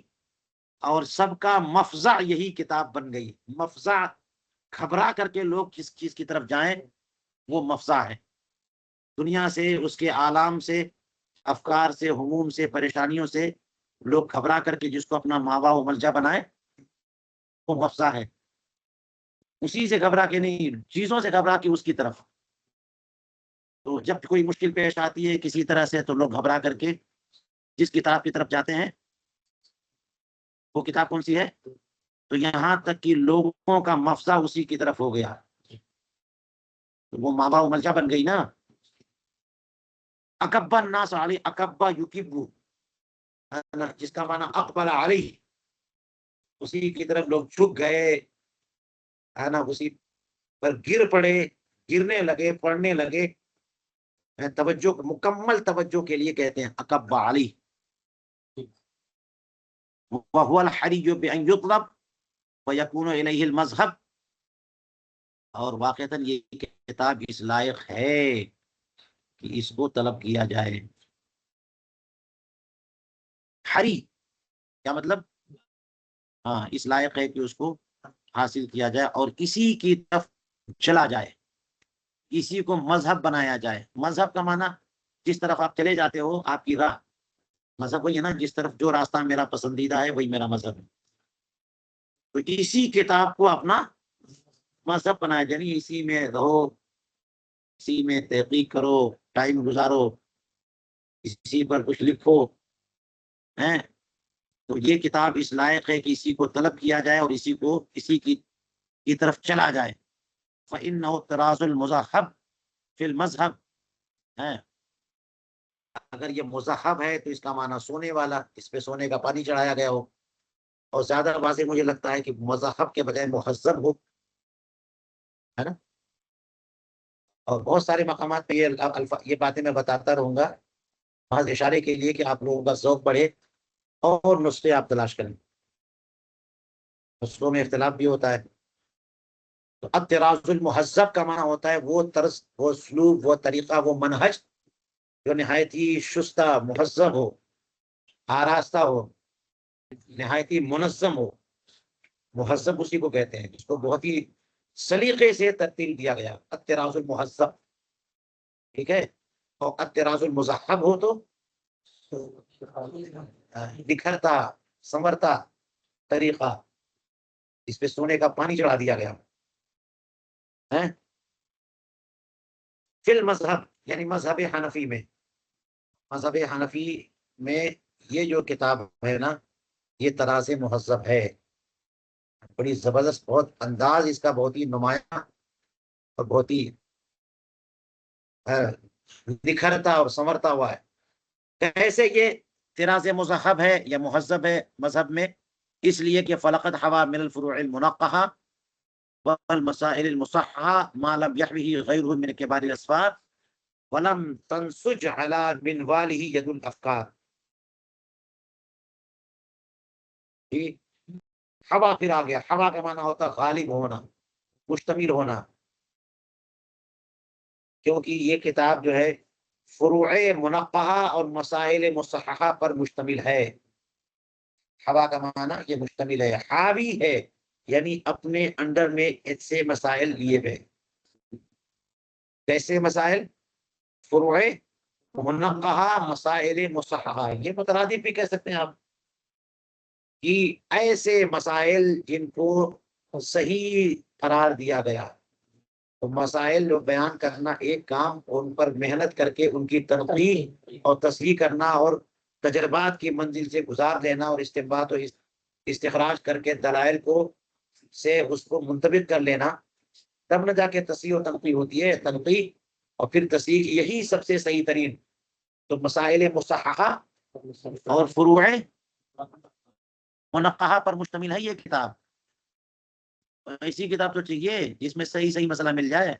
اور سب کا مفزع یہی کتاب بن گئی۔ مفزع گھبرا کر کے لوگ کس چیز کی طرف جائیں، وہ مفزع ہے، دنیا سے، اس کے آلام سے، افکار سے، ہموم سے، پریشانیوں سے لوگ گھبرا کر کے جس کو اپنا ماوا و ملجا بنائے، وہ مفزع ہے، اسی سے گھبرا کے نہیں، چیزوں سے گھبرا کے اس کی طرف۔ تو جب کوئی مشکل پیش آتی ہے کسی طرح سے، تو لوگ گھبرا کر کے جس کتاب کی طرف جاتے ہیں، وہ کتاب کون سی ہے؟ تو یہاں تک کہ لوگوں کا مفزع اسی کی طرف ہو گیا، تو وہ ماوا و ملجا بن گئی نا۔ اکبا الناس علی، اکبا یکبو، جس کا معنی اقبل علیہ، اسی کی طرف لوگ جھک گئے، ہے نا، اسی پر گر پڑے، گرنے لگے، پڑھنے لگے، توجہ، مکمل توجہ کے لیے کہتے ہیں اکب علی، وهو الحری بان یطلب ویکون الیہ المذہب، اور واقعتاً یہ کتاب اس لائق ہے کہ اس کو طلب کیا جائے۔ حری کیا مطلب؟ ہاں، اس لائق ہے کہ اس کو حاصل کیا جائے اور اسی کی طرف چلا جائے، اسی کو مذہب بنایا جائے۔ مذہب کا معنی جس طرف آپ چلے جاتے ہو، آپ کی راہ، مذہب وہی ہے نا، جس طرف جو راستہ میرا پسندیدہ ہے وہی میرا مذہب ہے، تو اسی کتاب کو اپنا مذہب بنایا، یعنی اسی میں رہو، اسی میں تحقیق کرو، ٹائم گزارو، کسی پر کچھ لکھو ہیں، تو یہ کتاب اس لائق ہے کہ اسی کو طلب کیا جائے اور اسی کی طرف چلا جائے۔ فَإِنَّهُ طراز المذہب فی المذہب ہے، اگر یہ مذہب ہے تو اس کا معنی سونے والا، اس پہ سونے کا پانی چڑھایا گیا ہو، اور زیادہ واضح مجھے لگتا ہے کہ مذہب کے بجائے مہذب ہو، ہے نا۔ اور بہت سارے مقامات پہ یہ باتیں میں بتاتا رہوں گا، بعض اشارے کے لیے کہ آپ لوگوں کا ذوق بڑھے اور نسخے آپ تلاش کریں، نسخوں میں اختلاف بھی ہوتا ہے۔ تو اب طراز المہذب کا معنی ہوتا ہے وہ طرز، وہ اسلوب، وہ طریقہ، وہ منہج جو نہایت ہی شستہ، مہذب ہو، آراستہ ہو، نہایت ہی منظم ہو۔ مہذب اسی کو کہتے ہیں جس کو بہت ہی سلیقے سے ترتیب دیا گیا، الطراز المہذب، ٹھیک ہے۔ اور الطراز المذہب ہو تو بکھرتا سنورتا طریقہ، اس پہ سونے کا پانی چڑھا دیا گیا ہے۔ فی المذہب یعنی مذہب حنفی میں، مذہب حنفی میں یہ جو کتاب ہے نا، یہ طراز مہذب ہے، بڑی زبردست، بہت انداز اس کا بہت ہی نمایاں اور بہت ہی نکھرتا اور سنورتا ہوا ہے۔ کیسے یہ طراز مذہب ہے یا مہذب ہے مذہب میں؟ اس لیے کہ فلقد حوا من الفروع المنقحہ والمسائل المصححہ ما لم يحوه غیرہ من کبار الاسفار ولم تنسج على منواله ید الافکار۔ حوا پھر آ گیا، حوا کا معنی ہوتا غالب ہونا، مشتمل ہونا، کیونکہ یہ کتاب جو ہے فروع منقحہ اور مسائل مصححہ پر مشتمل ہے۔ حوا کا معنی یہ مشتمل ہے، حاوی ہے یعنی اپنے انڈر میں ایسے مسائل لیے ہوئے۔ کیسے مسائل؟ فروع منقحہ، مسائل مصححہ، یہ مترادف بھی کہہ سکتے ہیں آپ، کہ ایسے مسائل جن کو صحیح قرار دیا گیا۔ تو مسائل جو بیان کرنا ایک کام، ان پر محنت کر کے ان کی تنقیح اور تصحیح کرنا اور تجربات کی منزل سے گزار لینا اور استنباط و استخراج کر کے دلائل کو سے اس کو منطبق کر لینا، تب نہ جا کے تصحیح و تنقیح ہوتی ہے۔ تنقیح اور پھر تصحیح یہی سب سے صحیح ترین۔ تو مسائل مصححہ اور فروع منقحہ پر مشتمل ہے یہ کتاب۔ ایسی کتاب تو چاہیے جس میں صحیح صحیح مسئلہ مل جائے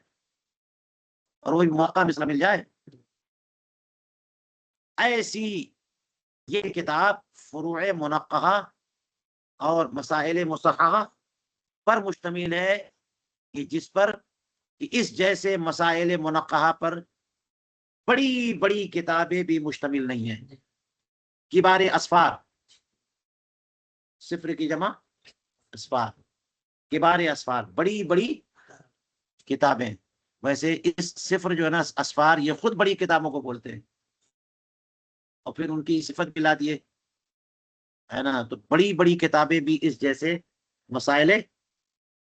اور وہی موقع مسئلہ مل جائے۔ ایسی یہ کتاب فروع منقحہ اور مسائل مصححہ پر مشتمل ہے، کہ جس پر اس جیسے مسائل منقحہ پر بڑی بڑی کتابیں بھی مشتمل نہیں ہیں۔ کبار اسفار، صفر کی جمع اسفار، کبار اسفار، بڑی بڑی کتابیں۔ ویسے اس صفر جو ہے نا اسفار، یہ خود بڑی کتابوں کو بولتے ہیں اور پھر ان کی صفت بھی لا دیے، ہے نا۔ تو بڑی بڑی کتابیں بھی اس جیسے مسائل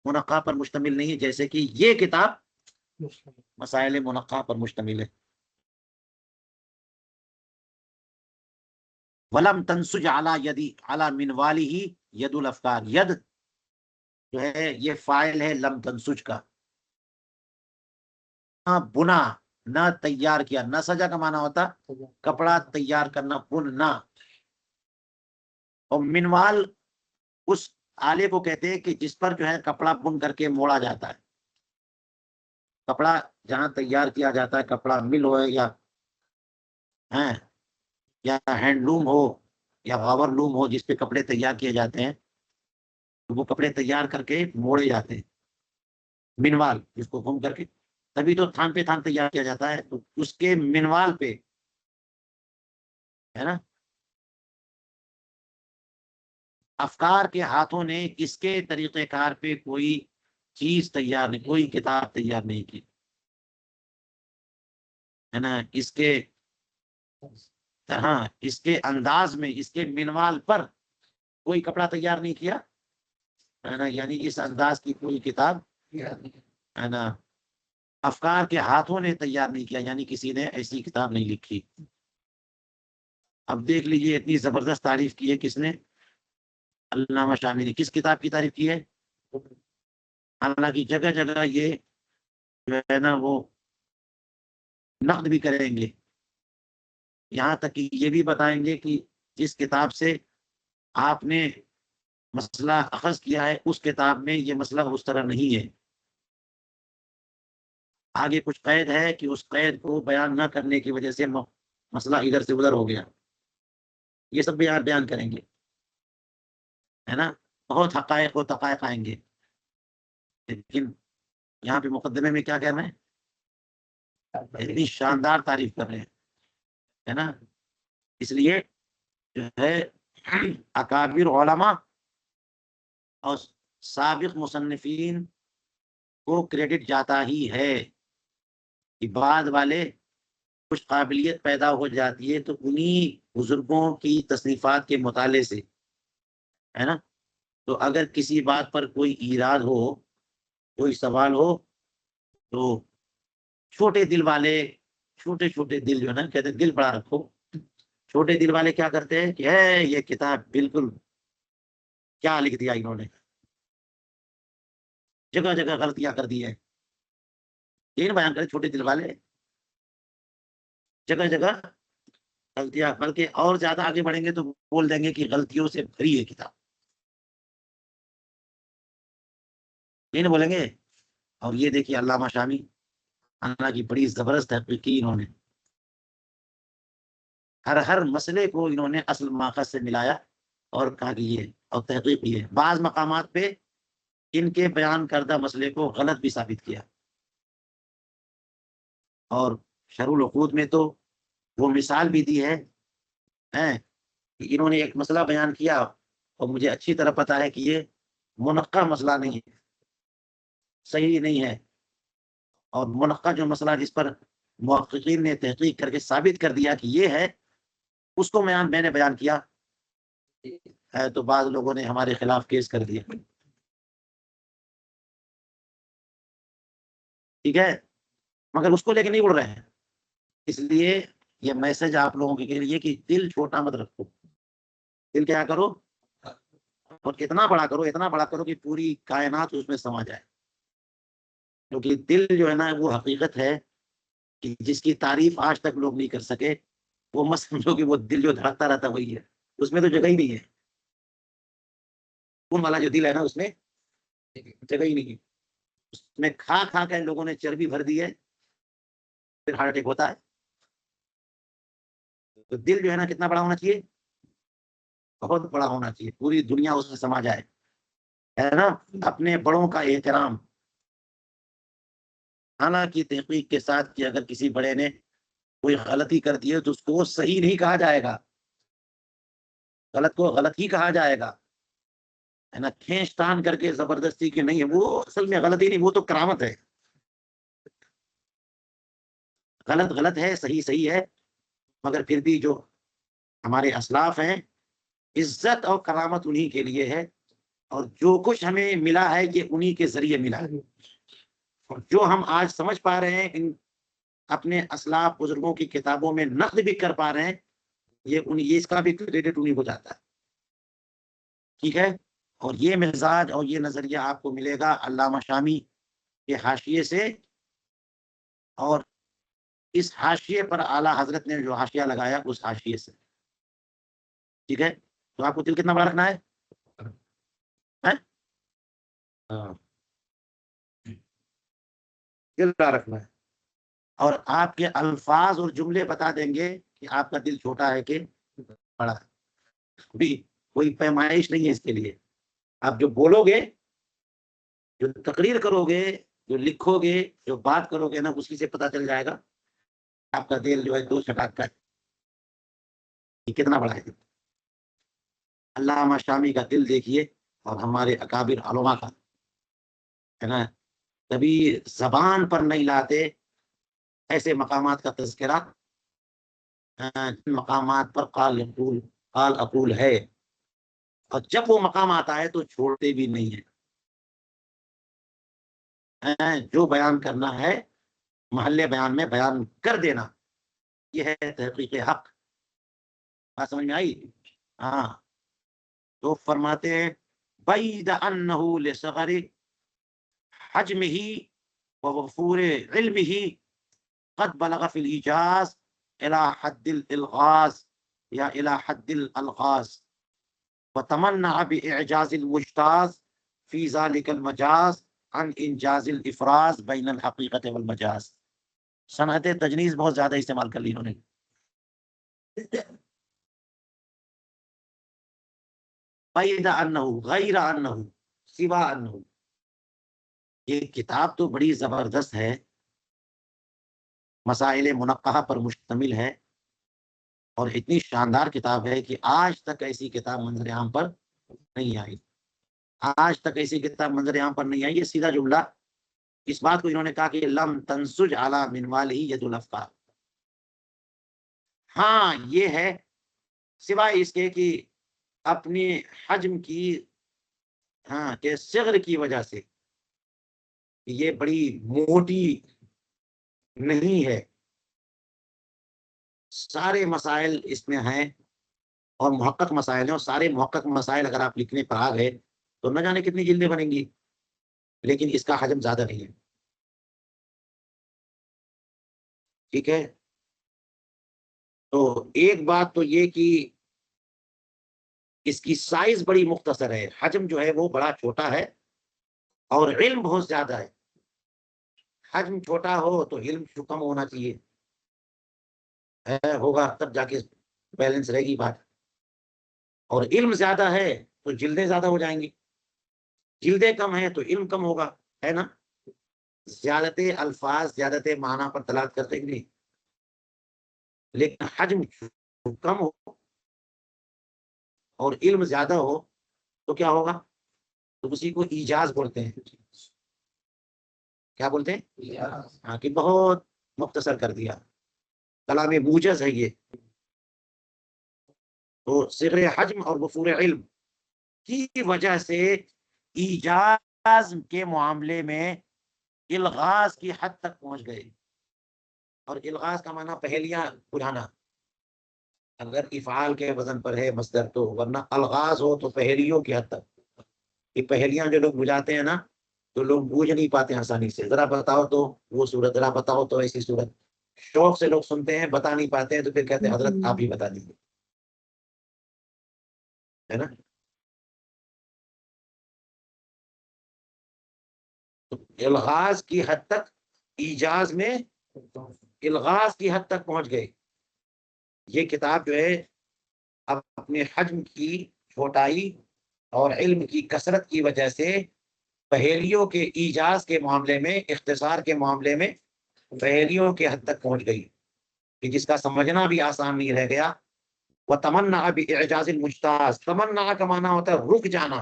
منقحہ پر مشتمل نہیں ہے جیسے کہ یہ کتاب مسائل منقحہ پر مشتمل ہے۔ ولم تنسج علی منواله ید الافکار، ید جو ہے یہ فاعل ہے لم تنسج کا، نہ بنا نہ تیار کیا، نہ سجا کا معنی ہوتا کپڑا تیار کرنا، بننا۔ اور منوال اس آلے کو کہتے ہیں کہ جس پر جو ہے کپڑا بن کر کے موڑا جاتا ہے۔ کپڑا جہاں تیار کیا جاتا ہے، کپڑا مل ہو یا ہینڈ لوم ہو یا غور لوم ہو جس پہ کپڑے تیار کیے جاتے ہیں، تو وہ کپڑے تیار کر کے موڑے جاتے ہیں، منوال جس کو گھوم کر کے، تبھی تو تھان پہ تھان تیار کیا جاتا ہے، تو اس کے منوال پہ، ہے نا، افکار کے ہاتھوں نے اس کے طریقہ کار پہ کوئی چیز تیار نہیں، کوئی کتاب تیار نہیں کی، ہے نا۔ اس کے اس کے انداز میں، اس کے منوال پر کوئی کپڑا تیار نہیں کیا، ہے نا، یعنی اس انداز کی کوئی کتاب، ہے نا، افکار کے ہاتھوں نے تیار نہیں کیا، یعنی کسی نے ایسی کتاب نہیں لکھی۔ اب دیکھ لیجئے اتنی زبردست تعریف کی ہے کس نے؟ علامہ شامی نے. کس کتاب کی تعریف کی ہے؟ حالانکہ جگہ جگہ یہ جو ہے نا وہ نقد بھی کریں گے، یہاں تک کہ یہ بھی بتائیں گے کہ جس کتاب سے آپ نے مسئلہ اخذ کیا ہے اس کتاب میں یہ مسئلہ اس طرح نہیں ہے. آگے کچھ قید ہے کہ اس قید کو بیان نہ کرنے کی وجہ سے مسئلہ ادھر سے ادھر ہو گیا. یہ سب بیان کریں گے، ہے نا. بہت حقائق و تقائق آئیں گے. لیکن یہاں پہ مقدمے میں کیا کہنا ہے؟ اتنی شاندار تعریف کر رہے ہیں، ہے نا. اس لیے جو ہے اکابر علماء اور سابق مصنفین کو کریڈٹ جاتا ہی ہے کہ بعد والے کچھ قابلیت پیدا ہو جاتی ہے تو انہی بزرگوں کی تصنیفات کے مطالعے سے، ہے نا. تو اگر کسی بات پر کوئی ایراد ہو، کوئی سوال ہو، تو چھوٹے دل والے، چھوٹے چھوٹے دل جو ہے نا، کہتے ہیں دل بڑا رکھو. چھوٹے دل والے کیا کرتے ہیں کہ یہ کتاب بالکل کیا لکھ دیا انہوں نے، جگہ جگہ غلطیاں کر دی ہیں. یہ بیان کرے چھوٹے دل والے جگہ جگہ غلطیاں، بلکہ اور زیادہ آگے بڑھیں گے تو بول دیں گے کہ غلطیوں سے بھری ہے کتاب. یہ نہیں بولیں گے. اور یہ دیکھیے علامہ شامی، اللہ کی بڑی زبردست تحقیق کی انہوں نے. ہر مسئلے کو انہوں نے اصل ماخذ سے ملایا اور کہا کہ یہ، اور تحقیق کی ہے. بعض مقامات پہ ان کے بیان کردہ مسئلے کو غلط بھی ثابت کیا. اور شرح العقود میں تو وہ مثال بھی دی ہے کہ انہوں نے ایک مسئلہ بیان کیا اور مجھے اچھی طرح پتا ہے کہ یہ منقع مسئلہ نہیں ہے، صحیح نہیں ہے. اور منقع جو مسئلہ جس پر محققین نے تحقیق کر کے ثابت کر دیا کہ یہ ہے، اس کو میں نے بیان کیا ہے تو بعض لوگوں نے ہمارے خلاف کیس کر دیا. ٹھیک ہے، مگر اس کو لے کے نہیں اڑ رہے ہیں. اس لیے یہ میسج آپ لوگوں کے لیے کہ دل چھوٹا مت رکھو. دل کیا کرو؟ اور اتنا بڑا کرو کہ پوری کائنات اس میں سما جائے. کیونکہ دل جو ہے نا وہ حقیقت ہے کہ جس کی تعریف آج تک لوگ نہیں کر سکے. وہ مت سمجھو کہ وہ دل جو دھڑکتا رہتا وہی ہے، اس میں تو جگہ ہی نہیں ہے. خون والا جو دل ہے نا اس میں جگہ ہی نہیں ہے. اس میں کھا کھا کے لوگوں نے چربی بھر دی ہے، پھر ہارٹ اٹیک ہوتا ہے. تو دل جو ہے نا کتنا بڑا ہونا چاہیے؟ بہت بڑا ہونا چاہیے، پوری دنیا اس میں سما جائے، ہے نا. اپنے بڑوں کا احترام، حالانکہ تحقیق کے ساتھ کہ اگر کسی بڑے نے کوئی غلطی کر دی ہے تو اس کو صحیح نہیں کہا جائے گا، غلط کو غلط ہی کہا جائے گا، ہے نا. کھینچ تان کر کے زبردستی کی نہیں ہے، وہ اصل میں غلطی نہیں، وہ تو کرامت ہے. غلط غلط ہے، صحیح صحیح ہے، مگر پھر بھی جو ہمارے اسلاف ہیں، عزت اور کرامت انہی کے لیے ہے. اور جو کچھ ہمیں ملا ہے یہ انہی کے ذریعے ملا ہے. اور جو ہم آج سمجھ پا رہے ہیں ان اپنے اسلاف بزرگوں کی کتابوں میں نقد بھی کر پا رہے ہیں، یہ اس کا بھی کریڈٹ انہی کو جاتا ہے. ٹھیک ہے. اور یہ مزاج اور یہ نظریہ آپ کو ملے گا علامہ شامی کے حاشیے سے، اور اس حاشیے پر اعلیٰ حضرت نے جو حاشیہ لگایا اس حاشیے سے. ٹھیک ہے. تو آپ کو دل کتنا بڑا رکھنا ہے؟ ہاں، دل بڑا رکھنا ہے. اور آپ کے الفاظ اور جملے بتا دیں گے کہ آپ کا دل چھوٹا ہے کہ بڑا ہے. بھی کوئی پیمائش نہیں ہے اس کے لیے. آپ جو بولو گے، جو تقریر کرو گے، جو لکھو گے، جو بات کرو گے نا، اسی سے پتا چل جائے گا آپ کا دل جو ہے دو چٹاک کا ہے، یہ کتنا بڑا ہے. علامہ شامی کا دل دیکھیے اور ہمارے اکابر علماء کا، ہے نا. کبھی زبان پر نہیں لاتے ایسے مقامات کا تذکرہ جن مقامات پر قال اقول ہے، اور جب وہ مقام آتا ہے تو چھوڑتے بھی نہیں ہیں. جو بیان کرنا ہے محلے بیان میں بیان کر دینا، یہ ہے تحقیق حق. بات سمجھ میں آئی؟ ہاں، تو فرماتے ہیں بعید انہ لصغر حجمہ ووفور علمہ قد بلغ فی الایجاز الى حد الالغاز یا الى حد الالغاز وتمنع باعجاز المجتاز فی ذلک المجاز عن انجاز الافراز بین الحقیقت والمجاز. صنعت تجنیز بہت زیادہ استعمال کر لی انہوں نے. بعید انہ غیر انہ سوا انہ، یہ کتاب تو بڑی زبردست ہے، مسائل منقحہ پر مشتمل ہے، اور اتنی شاندار کتاب ہے کہ آج تک ایسی کتاب منظر عام پر نہیں آئی. آج تک ایسی کتاب منظر عام پر نہیں آئی. یہ سیدھا جملہ، اس بات کو انہوں نے کہا کہ لم تنسج علی منوالہ ید الافکار. ہاں یہ ہے، سوائے اس کے کہ اپنے حجم کی، ہاں کہ صغر کی وجہ سے یہ بڑی موٹی نہیں ہے. سارے مسائل اس میں ہیں اور محقق مسائل ہیں، اور سارے محقق مسائل اگر آپ لکھنے پر آ گئے تو نہ جانے کتنی جلدیں بنیں گی، لیکن اس کا حجم زیادہ نہیں ہے. ٹھیک ہے، تو ایک بات تو یہ کہ اس کی سائز بڑی مختصر ہے، حجم جو ہے وہ بڑا چھوٹا ہے اور علم بہت زیادہ ہے. حجم چھوٹا ہو تو علم کم ہونا چاہیے، ہوگا تب جا کے بیلنس رہے گی بات. اور علم زیادہ ہے تو جلدیں زیادہ ہو جائیں گی، جلدیں کم ہیں تو علم کم ہوگا، ہے نا. زیادت الفاظ زیادت معنی پر دلالت کرتے کہ نہیں، لیکن حجم کم ہو اور علم زیادہ ہو تو کیا ہوگا؟ تو اسی کو ایجاز بولتے ہیں. کیا بولتے ہیں؟ ہاں، کہ بہت مختصر کر دیا، کلام موجز ہے یہ. تو صغر حجم اور وفور علم کی وجہ سے ایجاز کے معاملے میں الغاز کی حد تک پہنچ گئے. اور الغاز کا معنی پہیلیاں بجھانا، اگر افعال کے وزن پر ہے مصدر تو، ورنہ الغاز ہو تو پہیلیوں کی حد تک. یہ پہیلیاں جو لوگ بجھاتے ہیں نا تو لوگ بوجھ نہیں پاتے آسانی سے. ذرا بتاؤ تو وہ صورت، ذرا بتاؤ تو ایسی صورت. شوق سے لوگ سنتے ہیں، بتا نہیں پاتے ہیں تو پھر کہتے ہیں حضرت آپ ہی بتا دیجیے، ہے نا. تو الغاز کی حد تک، ایجاز میں الغاز کی حد تک پہنچ گئے. یہ کتاب جو ہے اب اپنے حجم کی چھوٹائی اور علم کی کثرت کی وجہ سے پہیلیوں کے ایجاز کے معاملے میں، اختصار کے معاملے میں پہیلیوں کے حد تک پہنچ گئی کہ جس کا سمجھنا بھی آسان نہیں رہ گیا. وہ تمنا باعجاز المجتاز، تمنا کا معنی ہوتا ہے رک جانا،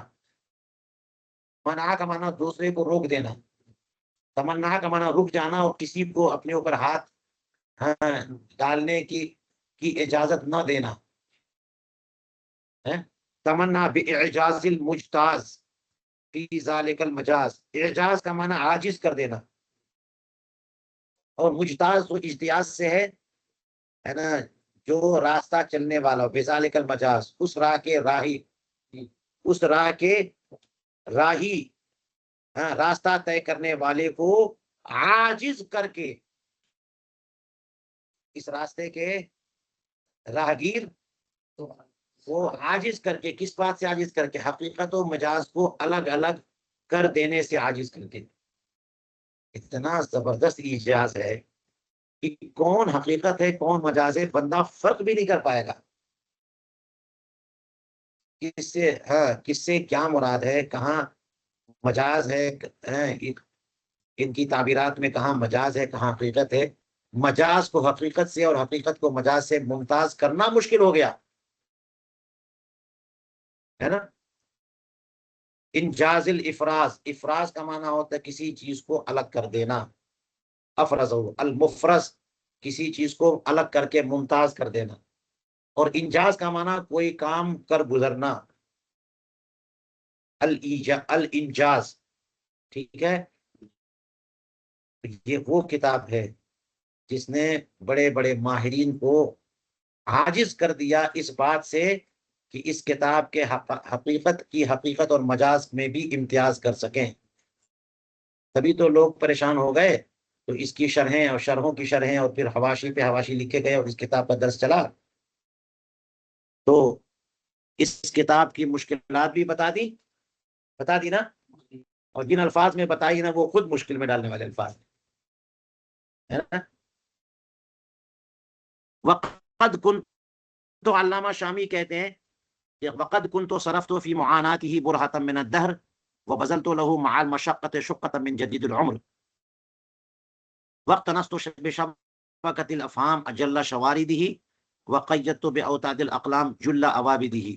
منع کا معنی دوسرے کو روک دینا، تمنا کا معنی رک جانا اور کسی کو اپنے اوپر ہاتھ ڈالنے کی اجازت نہ دینا. تمنا باعجاز المجتاز فی ذالک المجاز، اعجاز کا معنی عاجز کر دینا، اور مجتاز تو اجتیاز سے ہے نا، جو راستہ چلنے والا، بذالک المجاز، اس راہ کے راہی، اس راہ کے راہی، راستہ طے کرنے والے کو عاجز کر کے، اس راستے کے راہگیر وہ عاجز کر کے، کس بات سے عاجز کر کے؟ حقیقت و مجاز کو الگ الگ کر دینے سے عاجز کر کے. اتنا زبردست ایجاز ہے کہ کون حقیقت ہے کون مجاز ہے بندہ فرق بھی نہیں کر پائے گا. کس سے کیا مراد ہے، کہاں مجاز ہے، ان کی تعبیرات میں کہاں مجاز ہے کہاں حقیقت ہے. مجاز کو حقیقت سے اور حقیقت کو مجاز سے ممتاز کرنا مشکل ہو گیا، ہے نا. انجاز الافراز، افراز کا معنی ہوتا ہے کسی چیز کو الگ کر دینا، افرز. المفرز کسی چیز کو الگ کر کے ممتاز کر دینا، اور انجاز کا معنی کوئی کام کر گزرنا، الانجاز. ٹھیک ہے، یہ وہ کتاب ہے جس نے بڑے بڑے ماہرین کو عاجز کر دیا اس بات سے کہ اس کتاب کے حقیقت اور مجاز میں بھی امتیاز کر سکیں. تبھی تو لوگ پریشان ہو گئے. تو اس کی شرحیں اور شرحوں کی شرحیں اور پھر حواشی پہ حواشی لکھے گئے اور اس کتاب کا درس چلا. تو اس کتاب کی مشکلات بھی بتا دی نا. اور جن الفاظ میں بتائی نا وہ خود مشکل میں ڈالنے والے الفاظ ہے نا. وقد کن تو علامہ شامی کہتے ہیں کہ وقد کن تو صرف تو فی معاناتی ہی برہتم من الدہر وبذل تو لہو مع المشقت شقت من جدید العمر وقت نست بشبکت الافہام اجل شواردہ وقیدت باوتاد الاقلام جل عوابدہ.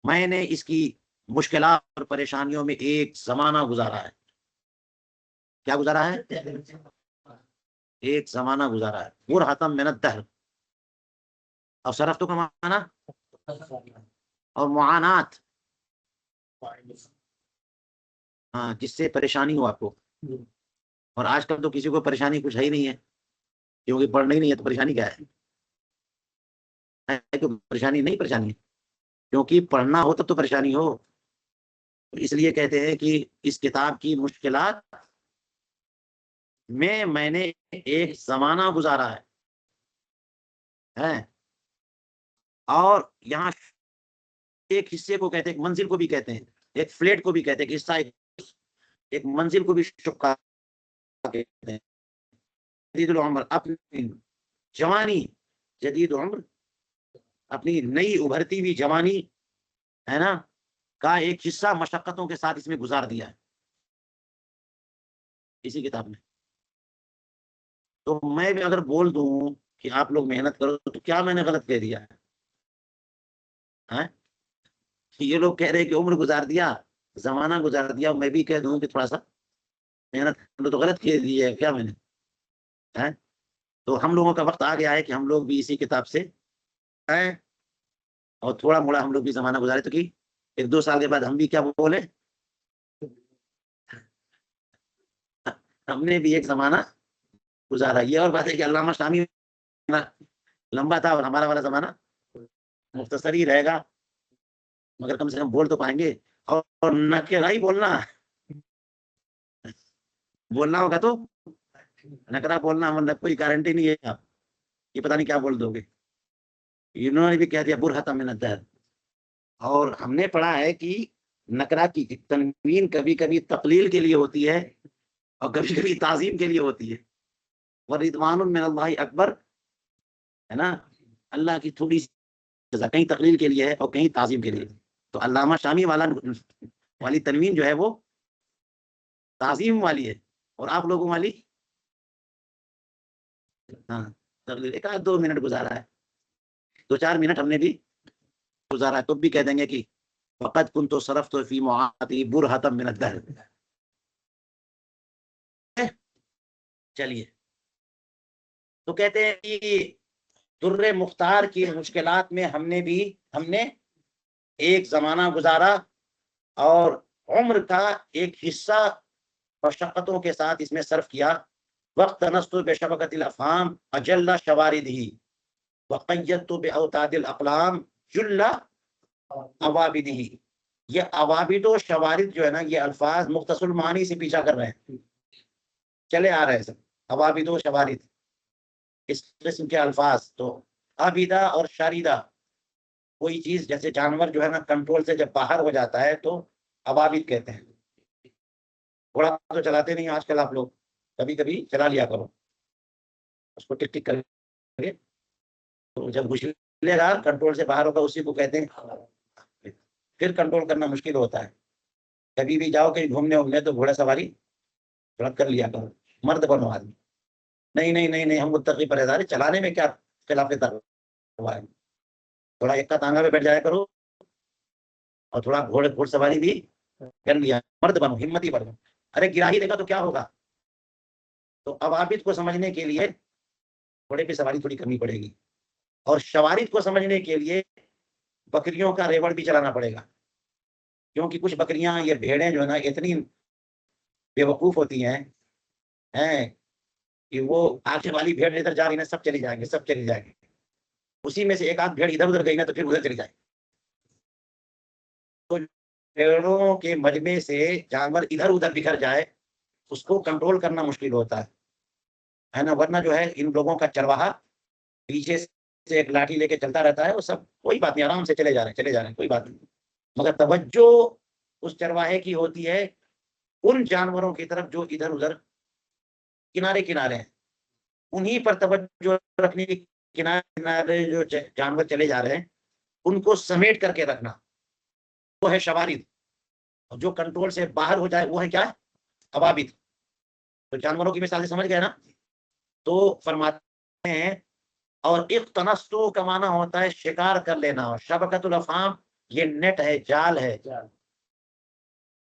میں نے اس کی مشکلات اور پریشانیوں میں ایک زمانہ گزارا ہے. کیا گزارا ہے؟ ایک زمانہ گزارا ہے. برہتم من الدہر اور صرف تو کا معنی اور معانات، ہاں، جس سے پریشانی ہو آپ کو. اور آج کل تو کسی کو پریشانی کچھ ہے ہی نہیں ہے، کیونکہ پڑھنا ہی نہیں ہے تو پریشانی کیا ہے؟ پریشانی نہیں، پریشانی ہے کیونکہ پڑھنا ہو تب تو پریشانی ہو. اس لیے کہتے ہیں کہ اس کتاب کی مشکلات میں نے ایک زمانہ گزارا ہے. اور یہاں ایک حصے کو کہتے ہیں، ایک منزل کو بھی کہتے ہیں، ایک فلیٹ کو بھی کہتے ہیں کہ حصہ ایک منزل کو بھی شقہ کہتے ہیں. جدید العمر اپنی جوانی، جدید عمر اپنی نئی ابھرتی ہوئی جوانی ہے نا کا ایک حصہ مشقتوں کے ساتھ اس میں گزار دیا ہے اسی کتاب میں. تو میں بھی اگر بول دوں کہ آپ لوگ محنت کرو تو کیا میں نے غلط کہہ دیا ہے؟ یہ لوگ کہہ رہے کہ عمر گزار دیا، زمانہ گزار دیا، میں بھی کہہ دوں کہ تھوڑا سا محنت کرو تو غلط کہہ دی ہے کیا میں نے؟ تو ہم لوگوں کا وقت آ گیا ہے کہ ہم لوگ بھی اسی کتاب سے اور تھوڑا موڑا ہم لوگ بھی زمانہ گزارے تو کہ 1-2 سال کے بعد ہم بھی کیا بولے، ہم نے بھی ایک زمانہ گزارا. یہ اور بات ہے کہ علامہ شامی لمبا تھا اور ہمارا والا زمانہ مختصر ہی رہے گا، مگر کم سے کم بول تو پائیں گے. اور نکرہ ہی بولنا ہوگا تو نکرہ بولنا کوئی گارنٹی نہیں ہے آپ یہ پتہ نہیں کیا بول دو گے. انہوں نے بھی کہہ دیا برہتم من الدہر. اور ہم نے پڑھا ہے کہ نکرہ کی تنوین کبھی کبھی تقلیل کے لیے ہوتی ہے اور کبھی کبھی تعظیم کے لیے ہوتی ہے. وَرِضْوَانٌ مِّنَ اللَّهِ اکبر ہے نا، اللہ کی تھوڑی سی جزا کہیں تقلیل کے لیے ہے اور کہیں تعظیم کے لیے. تو علامہ شامی والی تنوین جو ہے وہ تعظیم والی ہے اور آپ لوگوں والی ہاں تقلیل. 1-2 منٹ گزارا ہے، 2-4 منٹ ہم نے بھی گزارا ہے تو بھی کہہ دیں گے کہ وقد كنت صرفت في معاطي برهة من الدهر. چلیے تو کہتے ہیں کہ در مختار کی مشکلات میں ہم نے ایک زمانہ گزارا اور عمر کا ایک حصہ مشقتوں کے ساتھ اس میں صرف کیا. وقت نست بشبکت الافہام اجل شواردہ وقیدت باوتاد الاقلام جل عوابدہ. یہ عوابد و شوارد جو ہے نا یہ الفاظ مختصر المعانی سے پیچھا کر رہے ہیں، چلے آ رہے ہیں سب عوابد و شوارد اس قسم کے الفاظ. تو عابدہ اور شاردہ کوئی چیز جیسے جانور جو ہے نا کنٹرول سے جب باہر ہو جاتا ہے تو عوابد کہتے ہیں. گھوڑا تو چلاتے نہیں آج کل آپ لوگ، کبھی کبھی چلا لیا کرو اس کو ٹک ٹک کر کے. تو جب گھسلے گا کنٹرول سے باہر ہوگا اسی کو کہتے ہیں، پھر کنٹرول کرنا مشکل ہوتا ہے. کبھی بھی جاؤ کہیں گھومنے وومنے تو گھوڑا سواری تھوڑا کر لیا کرو، مرد بنو آدمی. نہیں ہم متقی پرہیزگار ہیں، چلانے میں کیا خلاف تقویٰ ہے. تھوڑا ایک کا تانگا میں بیٹھ جایا کرو اور تھوڑا گھوڑ سواری بھی کر لیا، مرد بنو، ہمتی بنو. ارے گرا ہی دے گا تو کیا ہوگا. تو عوابد کو سمجھنے کے لیے گھوڑے پہ سواری تھوڑی کرنی پڑے گی اور شوارد کو سمجھنے کے لیے بکریوں کا ریوڑ بھی چلانا پڑے گا، کیونکہ کچھ بکریاں یہ بھیڑیں جو ہے نا اتنی بے وقوف ہوتی ہیں کہ وہ آگے والی بھیڑ ادھر جا رہی ہے سب چلی جائیں گے. اسی میں سے ایک آدھ بھیڑ ادھر ادھر گئی نا تو پھر ادھر چلی جائے. تو بھیڑوں کے مجمع سے جانور ادھر ادھر بکھر جائے اس کو کنٹرول کرنا مشکل ہوتا ہے نا. ورنہ جو ہے ان لوگوں کا چرواہا پیچھے سے ایک لاٹھی لے کے چلتا رہتا ہے, وہ سب کوئی بات نہیں, آرام سے چلے جا رہے ہیں کوئی بات نہیں. مگر توجہ اس چرواہے کی ہوتی ہے ان جانوروں کی طرف جو ادھر ادھر کنارے کنارے ہیں, انہی پر توجہ رکھنے کی, کنارے کنارے جو جانور چلے جا رہے ہیں ان کو سمیٹ کر کے رکھنا, وہ ہے شوارد. اور جو کنٹرول سے باہر ہو جائے وہ ہے کیا, عوابد. تو جانوروں کی مثال سے سمجھ گئے نا. تو فرماتے ہیں اور اقتنستو کا معنی ہوتا ہے شکار کر لینا. شبکۃ الافہام یہ نیٹ ہے, جال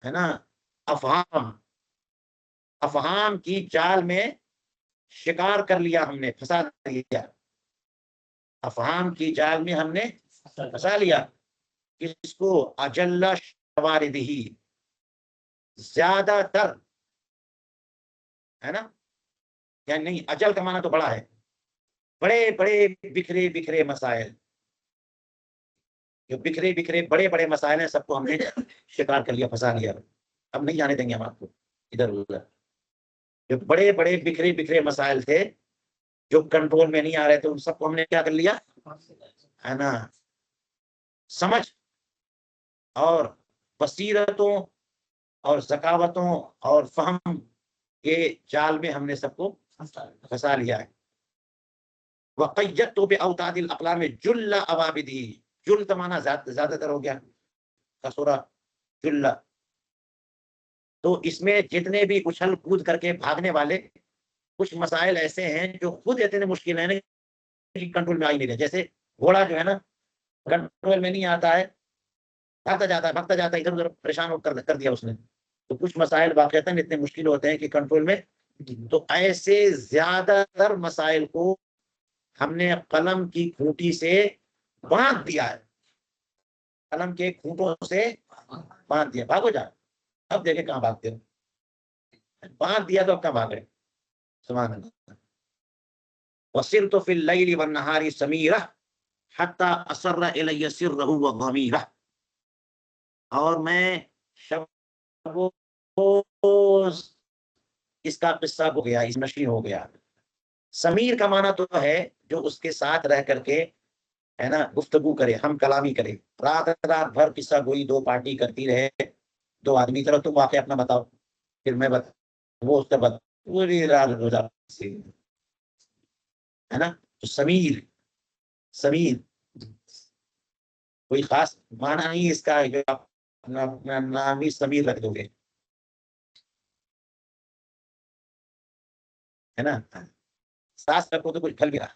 ہے نا. افہام, افہام کی جال میں شکار کر لیا ہم نے, پھنسا لیا. افہام کی جال میں ہم نے پھنسا لیا. کس کو, اجل شواردہی, زیادہ تر, ہے نا. یعنی نہیں, اجل کا معنی تو بڑا ہے, بڑے بڑے بکھرے بکھرے مسائل, جو بکھرے بکھرے بڑے بڑے مسائل ہیں سب کو ہم نے شکار کر لیا, پھنسا لیا. اب نہیں جانے دیں گے ہم آپ کو ادھر ادھر. جو بڑے بڑے بکھرے بکھرے مسائل تھے جو کنٹرول میں نہیں آ رہے تھے ان سب کو ہم نے کیا کر لیا, ہے نا. سمجھ اور بصیرتوں اور ذکاوتوں اور فہم کے جال میں ہم نے سب کو پھنسا لیا ہے. وَقَيَّدْتُ بِأَوْتَادِ الْأَقْلَامِ جُلَّ عَوَابِدِهِ, جل کا معنی زیادہ تر ہو گیا, کسورہ جل. تو اس میں جتنے بھی اچھل کود کر کے بھاگنے والے کچھ مسائل ایسے ہیں جو خود اتنے مشکل ہیں کنٹرول میں آ ہی نہیں رہے. جیسے گھوڑا جو ہے نا کنٹرول میں نہیں آتا ہے, بھاگتا جاتا ہے ادھر ادھر, پریشان کر دیا اس نے. تو کچھ مسائل واقعتاً اتنے مشکل ہوتے ہیں کہ کنٹرول میں. تو ایسے زیادہ تر مسائل کو ہم نے قلم کی کھوٹی سے باندھ دیا ہے, قلم کے کھوٹوں سے باندھ دیا. بھاگو جا, اب دیکھیں کہاں بھاگتے ہو, باندھ دیا تو اب کہاں بھاگ رہے. سبحان اللہ. وَصِرْتُ فِي اللَّيْلِ وَالنَّهَارِ سَمِيرًا حَتَّى أَسَرَّ إِلَيَّ سِرُّهُ وَضَمِيرًا, اور میں شب روز اس کا قصہ ہو گیا, اس نشین ہو گیا. سمیر کا معنی تو ہے جو اس کے ساتھ رہ کر کے, ہے نا, گفتگو کرے, ہم کلامی کرے. رات بھر قصہ گوئی دو پارٹی کرتی رہے, دو آدمی. چلو تم واقعہ اپنا بتاؤ, پھر میں وہ اس کا بتا, پوری رات ہو جاتی ہے نا. تو سمیر کوئی خاص معنی نہیں اس کا, جو آپ اپنا نام ہی سمیر رکھ دو گے, ہے نا. ساس رکھو تو کچھ پھل بھی رہا.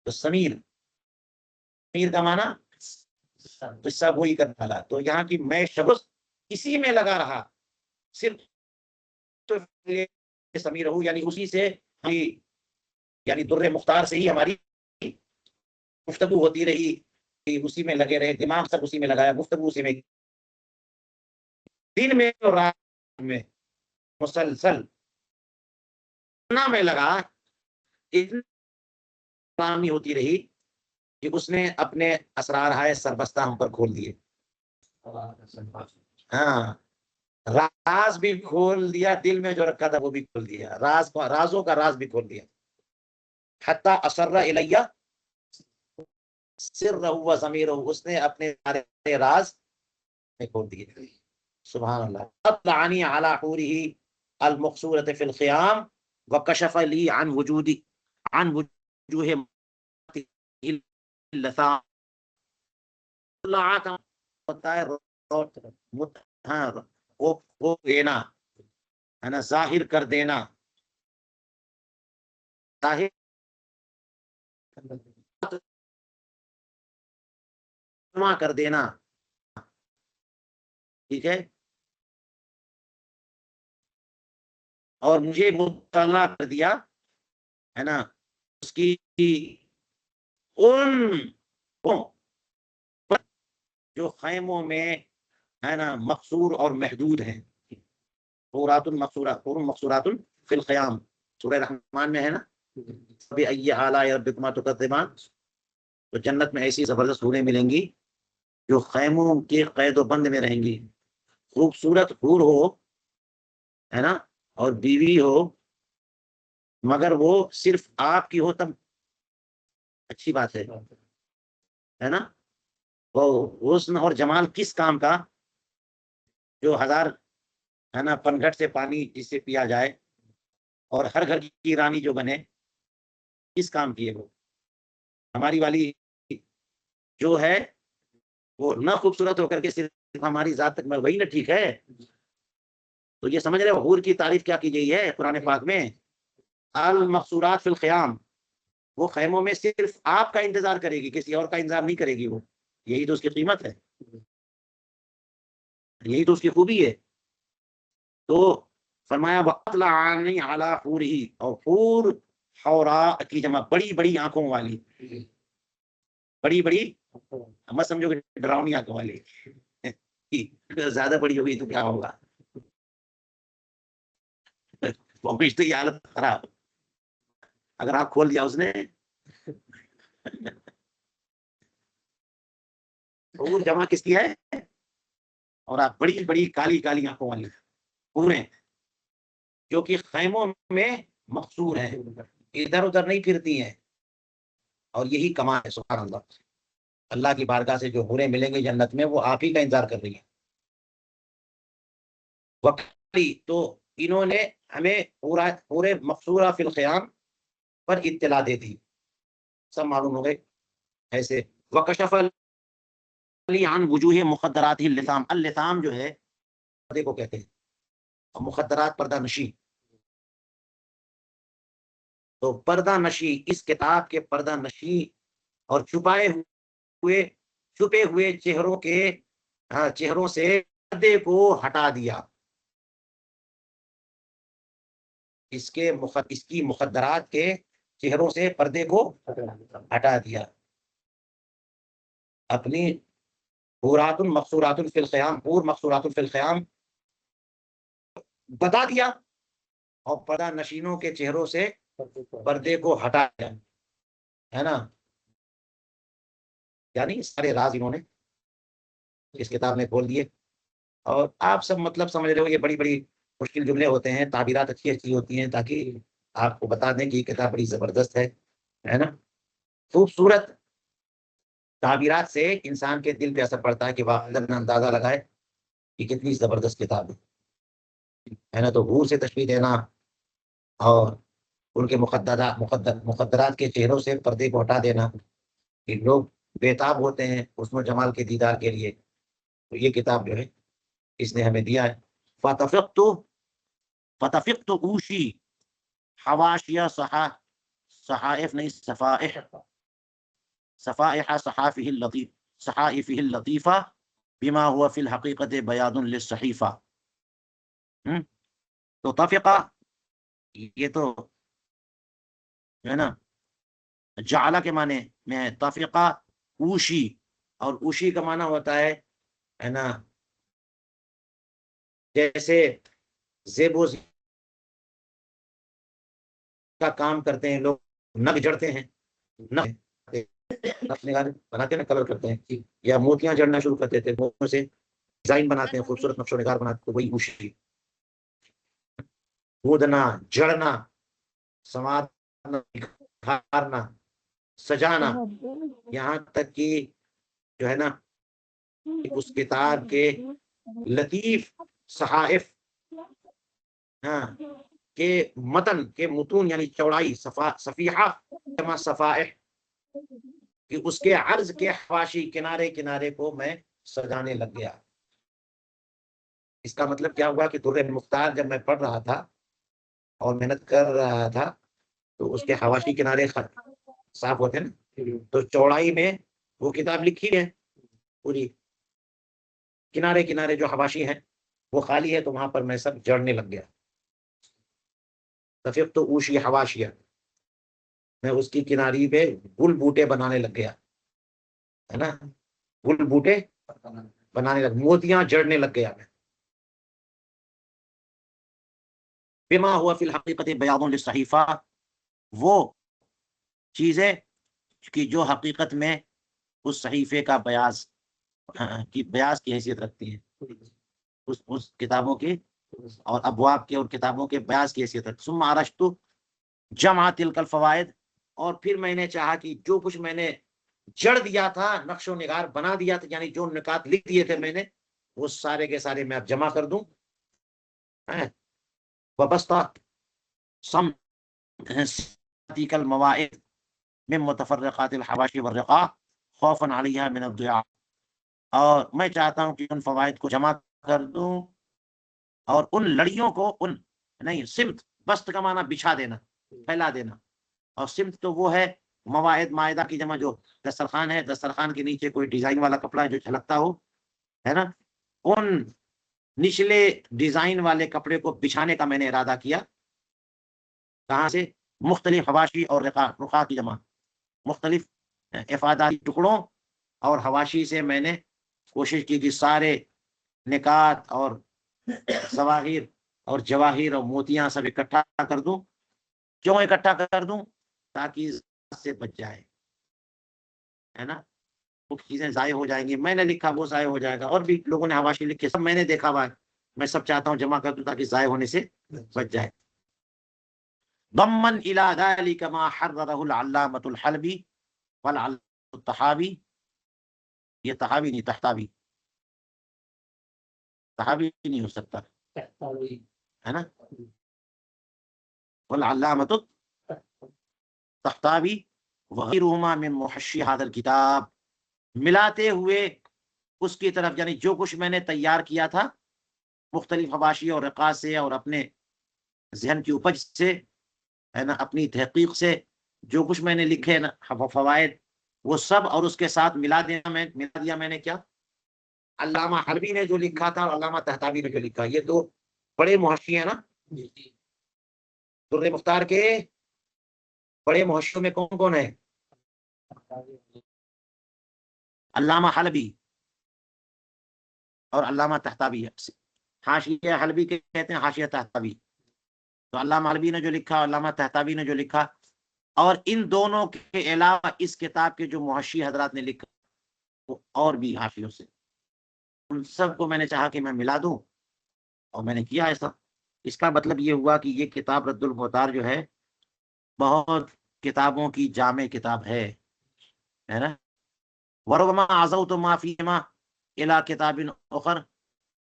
تو سمیر کا معنی قصہ گوئی کرنے والا. تو یہاں کی میں شخص اسی میں لگا رہا, صرف سمیر ہوں, یعنی اسی سے, یعنی در مختار سے ہی ہماری گفتگو ہوتی رہی, اسی میں لگے رہے, دماغ سب اسی میں لگایا, گفتگو اسی میں, دن میں اور رات میں مسلسل میں لگا. اتنی ہوتی رہی کہ اس نے اپنے اسرار ہائے سربستہ ہم پر کھول دیے. ہاں, راز بھی کھول دیا, دل میں جو رکھا تھا وہ بھی کھول دیا, رازوں کا راز بھی کھول دیا. حتی اسر الیہ سرہ و ضمیرہ, اس نے اپنے سارے راز میں کھول دیے. سبحان اللہ. اطلعنی علی حورہ المقصورۃ فی الخیام وکشف لی عن وجوہ اللثام. اللہ کا ہوتا ہے ہاں, وہ دینا, ہے نا, ظاہر کر دینا, ظاہر کر دینا. ٹھیک ہے, اور مجھے مطلع کر دیا, ہے نا, اس کی ان جو خیموں میں, ہے نا, مقصور اور محدود ہیں. حورات مقصورات فی الخیام, سورہ رحمان میں ہے نا. فبأي آلاء ربكما تكذبان, تو جنت میں ایسی زبردست حوریں ملیں گی جو خیموں کے قید و بند میں رہیں گی. خوبصورت حور ہو، ہے نا، اور بیوی ہو، مگر وہ صرف آپ کی ہو تب اچھی بات ہے نا. وہ حسن اور جمال کس کام کا جو ہزار، ہے نا، پنگھٹ سے پانی جس سے پیا جائے اور ہر گھر کی رانی جو بنے، کس کام کی ہے وہ؟ ہماری والی جو ہے وہ نہ خوبصورت ہو کر کے صرف ہماری ذات تک، وہی نہ ٹھیک ہے. تو یہ سمجھ رہے ہو حور کی تعریف کیا کی گئی ہے قرآن پاک میں؟ المقصورات فی الخیام، وہ خیموں میں صرف آپ کا انتظار کرے گی، کسی اور کا انتظار نہیں کرے گی وہ. یہی تو اس کی قیمت ہے، یہی تو اس کی خوبی ہے. تو فرمایا وَأَطْلَعَنِي عَلَىٰ حُورِهِ، اور حور حوراء کی جمع بڑی بڑی آنکھوں والی، بڑی بڑی، مت سمجھو کہ ڈراؤنی آنکھوں والی. زیادہ بڑی ہوگی تو کیا ہوگا؟ تو یہ حالت خراب اگر آپ کھول دیا اس نے. حور جمع کس کی ہے؟ اور آپ بڑی بڑی کالی کالی آنکھوں والی حوریں جو کہ خیموں میں مقصور ہیں، ادھر ادھر نہیں پھرتی ہیں. اور یہی کمال ہے، سبحان اللہ. اللہ کی بارگاہ سے جو حوریں ملیں گے جنت میں، وہ آپ ہی کا انتظار کر رہی ہیں. وقتی تو انہوں نے ہمیں پورے مقصورہ فی الخیام پر اطلاع دے دی، سب معلوم ہو گئے ایسے. وکشف عن وجوہ مخدرات اللثام، اللثام جو ہے پردے کو کہتے ہیں، مخدرات پردہ نشی. تو پردہ نشی، اس کتاب کے پردہ نشی اور چھپے ہوئے چہروں سے پردے کو ہٹا دیا. اس کی مخدرات کے چہروں سے پردے کو ہٹا دیا. اپنی حورات مقصورات فی الخیام، حور مقصورات فی الخیام بتا دیا، اور پردہ نشینوں کے چہروں سے پردے کو ہٹا دیا، ہے نا. یعنی سارے راز انہوں نے اس کتاب میں کھول دیے. اور آپ سب مطلب سمجھ رہے ہو، یہ بڑی بڑی مشکل جملے ہوتے ہیں، تعبیرات اچھی اچھی ہوتی ہیں تاکہ آپ کو بتا دیں کہ یہ کتاب بڑی زبردست ہے نا. خوبصورت تعبیرات سے انسان کے دل پہ اثر پڑتا ہے کہ واقعی اندازہ لگائے کہ کتنی زبردست کتاب ہے نا. تو حور سے تشبیہ دینا اور ان کے مقدرات کے چہروں سے پردے کو ہٹا دینا، کہ لوگ بےتاب ہوتے ہیں حسن و جمال کے دیدار کے لیے، تو یہ کتاب جو ہے اس نے ہمیں دیا ہے. فتفقت اوشی حواشیہ صحائف نہیں، صفائح صحائفہ اللطیفہ بما هو فی الحقیقت بیاض للصحیفہ. تو تفقہ یہ تو ہے نا جعلہ کے معنی میں ہے. تفقہ اوشی، اور اوشی کا معنی ہوتا ہے نا جیسے زیب و کا کام کرتے ہیں لوگ، نگ جڑتے ہیں، بناتے ہیں نا، کلر کرتے ہیں، یا موتیاں جڑنا شروع کر دیتے ہیں، موتیوں سے ڈیزائن بناتے ہیں، خوبصورت نقش و نگار بناتے ہیں، وہی اوشی. کودنا، جڑنا، سنوارنا، نکھارنا، سجانا، یہاں تک کہ جو ہے نا اس کتاب کے لطیف صحائف کے متن کے متون، یعنی چوڑائی، صفیحہ جمع صفائح، کہ اس کے عرض کے حواشی، کنارے کنارے کو میں سجانے لگ گیا. اس کا مطلب کیا ہوا کہ در مختار جب میں پڑھ رہا تھا اور محنت کر رہا تھا تو اس کے حواشی کنارے صاف ہوتے نا، تو چوڑائی میں وہ کتاب لکھی ہے پوری، کنارے کنارے جو حواشی ہیں وہ خالی ہے، تو وہاں پر میں سب جڑنے لگ گیا. تفقت اوشی حواشیہ، میں اس کی کناری پہ گل بوٹے بنانے لگ گیا، ہے نا، گل بوٹے بنانے لگ، موتیاں جڑنے لگ گیا میں. بما ہوا فی الحقیقت بیاض للصحیفہ، وہ چیزیں کہ جو حقیقت میں اس صحیفے کا بیاض کی حیثیت رکھتی ہیں، اس کتابوں کے اور ابواب کے اور کتابوں کے بیاض کی حیثیت رکھتی. ثم عرشت جمع تلک الفوائد، اور پھر میں نے چاہا کہ جو کچھ میں نے جڑ دیا تھا، نقش و نگار بنا دیا تھا، یعنی جو نکات لکھ دیے تھے میں نے، وہ سارے کے سارے میں اب جمع کر دوں. وبسطہ سم تلک المواعظ من متفرقات الحواشی والرقاع خوفا علیہا من الضیاع، اور میں چاہتا ہوں کہ ان فوائد کو جمع کر دوں اور ان لڑیوں کو، ان نہیں سمت، بست کا معنی بچھا دینا، پھیلا دینا، اور سمت تو وہ ہے مواعظ، معاہدہ کی جمع جو دسترخوان ہے، دسترخوان کے نیچے کوئی ڈیزائن والا کپڑا ہے جو جھلکتا ہو، ہے نا، ان نچلے ڈیزائن والے کپڑے کو بچھانے کا میں نے ارادہ کیا. کہاں سے؟ مختلف حواشی اور رقاع کی جمع، مختلف افاداتی ٹکڑوں اور حواشی سے میں نے کوشش کی کہ سارے نکات اور ظواہر اور جواہر اور موتیاں سب اکٹھا کر دوں. کیوں اکٹھا کر دوں؟ تاکہ سے بچ جائے، ہے نا. وہ چیزیں ضائع ہو جائیں گی، میں نے لکھا وہ ضائع ہو جائے گا، اور بھی لوگوں نے حواشی لکھے، سب میں نے دیکھا ہوا ہے، میں سب چاہتا ہوں جمع کر دوں تاکہ ضائع ہونے سے بچ جائے. ضمن الى ذلك ما حرره العلامة الحلبی والعلامة الطحاوی، یہ طحاوی نہیں، تحتاوی، طحاوی نہیں ہو سکتا، ہے نا. والعلامة الطحاوی وغیرهما من محشی هذا الكتاب، ملاتے ہوئے اس کی طرف، یعنی جو کچھ میں نے تیار کیا تھا مختلف حواشی اور رقاع سے اور اپنے ذہن کی اپج سے، ہے نا، اپنی تحقیق سے جو کچھ میں نے لکھے نا فوائد، وہ سب اور اس کے ساتھ ملا دیا میں نے کیا؟ علامہ حلبی نے جو لکھا تھا اور علامہ طحطاوی نے جو لکھا، یہ دو بڑے محشی ہیں نا. در مختار کے بڑے محشیوں میں کون کون ہے؟ علامہ حلبی اور علامہ طحطاوی. حاشیہ حلبی کہتے ہیں، حاشیہ طحطاوی. تو علامہ حلبی نے جو لکھا، علامہ طحطاوی نے جو لکھا، اور ان دونوں کے علاوہ اس کتاب کے جو محشی حضرات نے لکھا وہ اور بھی حاشیوں سے، ان سب کو میں نے چاہا کہ میں ملا دوں، اور میں نے کیا ایسا. اس کا مطلب یہ ہوا کہ یہ کتاب رد المختار جو ہے بہت کتابوں کی جامع کتاب ہے نا. وربما عزوت ما فیما الى کتاب اخر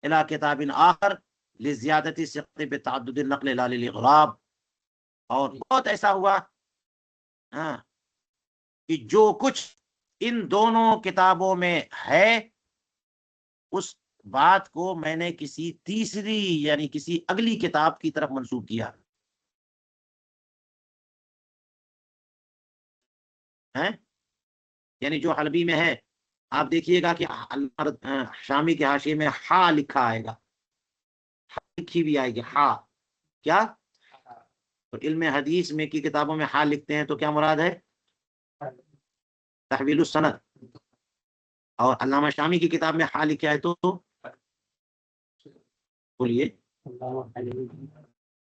الى کتاب آخر لزیادت ثقت بتعدد النقل لا للاغراب، اور بہت ایسا ہوا کہ جو کچھ ان دونوں کتابوں میں ہے اس بات کو میں نے کسی تیسری یعنی کسی اگلی کتاب کی طرف منسوب کیا ہے. یعنی جو حلبی میں ہے، آپ دیکھیے گا کہ شامی کے حاشیے میں ہا لکھا آئے گا، لکھی بھی آئے گی ہا. کیا؟ تو علم حدیث میں کی کتابوں میں ہا لکھتے ہیں تو کیا مراد ہے؟ تحویل السند. اور علامہ شامی کی کتاب میں ہا لکھا ہے تو بولیے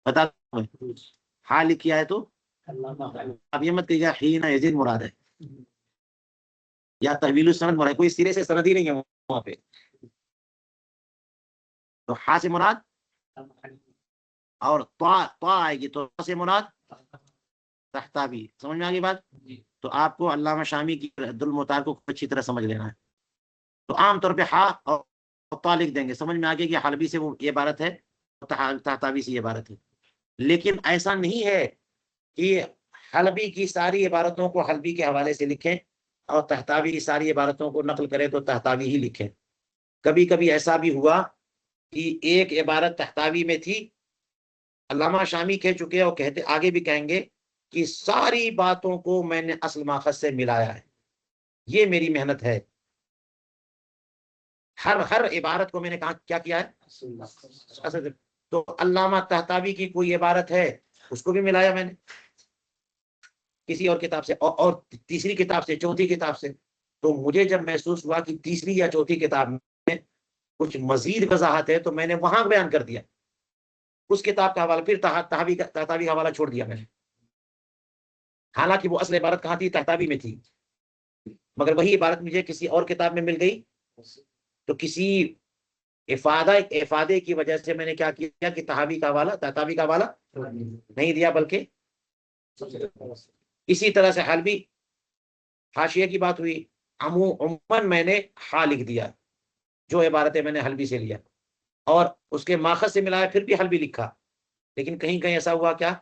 بتا دوں، ہا لکھا ہے تو اب یہ مت کہیے حین یزید مراد ہے یا تحویل السند مراد ہے، کوئی سرے سے سند ہی نہیں ہے وہاں پہ. تو ہا سے مراد اور طا آئے گی تو سے مراد طحطاوی. سمجھ میں آ گئی بات؟ تو آپ کو علامہ شامی کی رد المختار کو اچھی طرح سمجھ لینا ہے. تو عام طور پہ ہا اور طا لکھ دیں گے، سمجھ میں آ گیا کہ حلبی سے وہ یہ عبارت ہے، طحطاوی سے یہ عبارت ہے. لیکن ایسا نہیں ہے کہ حلبی کی ساری عبارتوں کو حلبی کے حوالے سے لکھیں اور طحطاوی کی ساری عبارتوں کو نقل کریں تو طحطاوی ہی لکھیں. کبھی کبھی ایسا بھی ہوا کہ ایک عبارت طحطاوی میں تھی، علامہ شامی کہہ چکے اور کہتے آگے بھی کہیں گے کہ ساری باتوں کو میں نے اصل ماخذ سے ملایا ہے، یہ میری محنت ہے. ہر عبارت کو میں نے کہا کیا کیا ہے. تو علامہ طحطاوی کی کوئی عبارت ہے اس کو بھی ملایا میں نے کسی اور کتاب سے، اور تیسری کتاب سے، چوتھی کتاب سے. تو مجھے جب محسوس ہوا کہ تیسری یا چوتھی کتاب میں کچھ مزید وضاحت ہے تو میں نے وہاں بیان کر دیا اس کتاب کا حوالہ، پھر طحطاوی کا حوالہ چھوڑ دیا میں نے. حالانکہ وہ اصل عبارت کہاں تھی؟ طحطاوی میں تھی. مگر وہی عبارت مجھے کسی اور کتاب میں مل گئی تو کسی افادے کی وجہ سے میں نے کیا کیا کہ تحاوی کا حوالہ نہیں دیا، بلکہ اسی طرح سے حلبی حاشیے کی بات ہوئی، عموماً میں نے ہا لکھ دیا جو عبارتیں میں نے حلبی سے لیا، اور اس کے ماخذ سے ملایا پھر بھی حلبی لکھا، لیکن کہیں کہیں ایسا ہوا کیا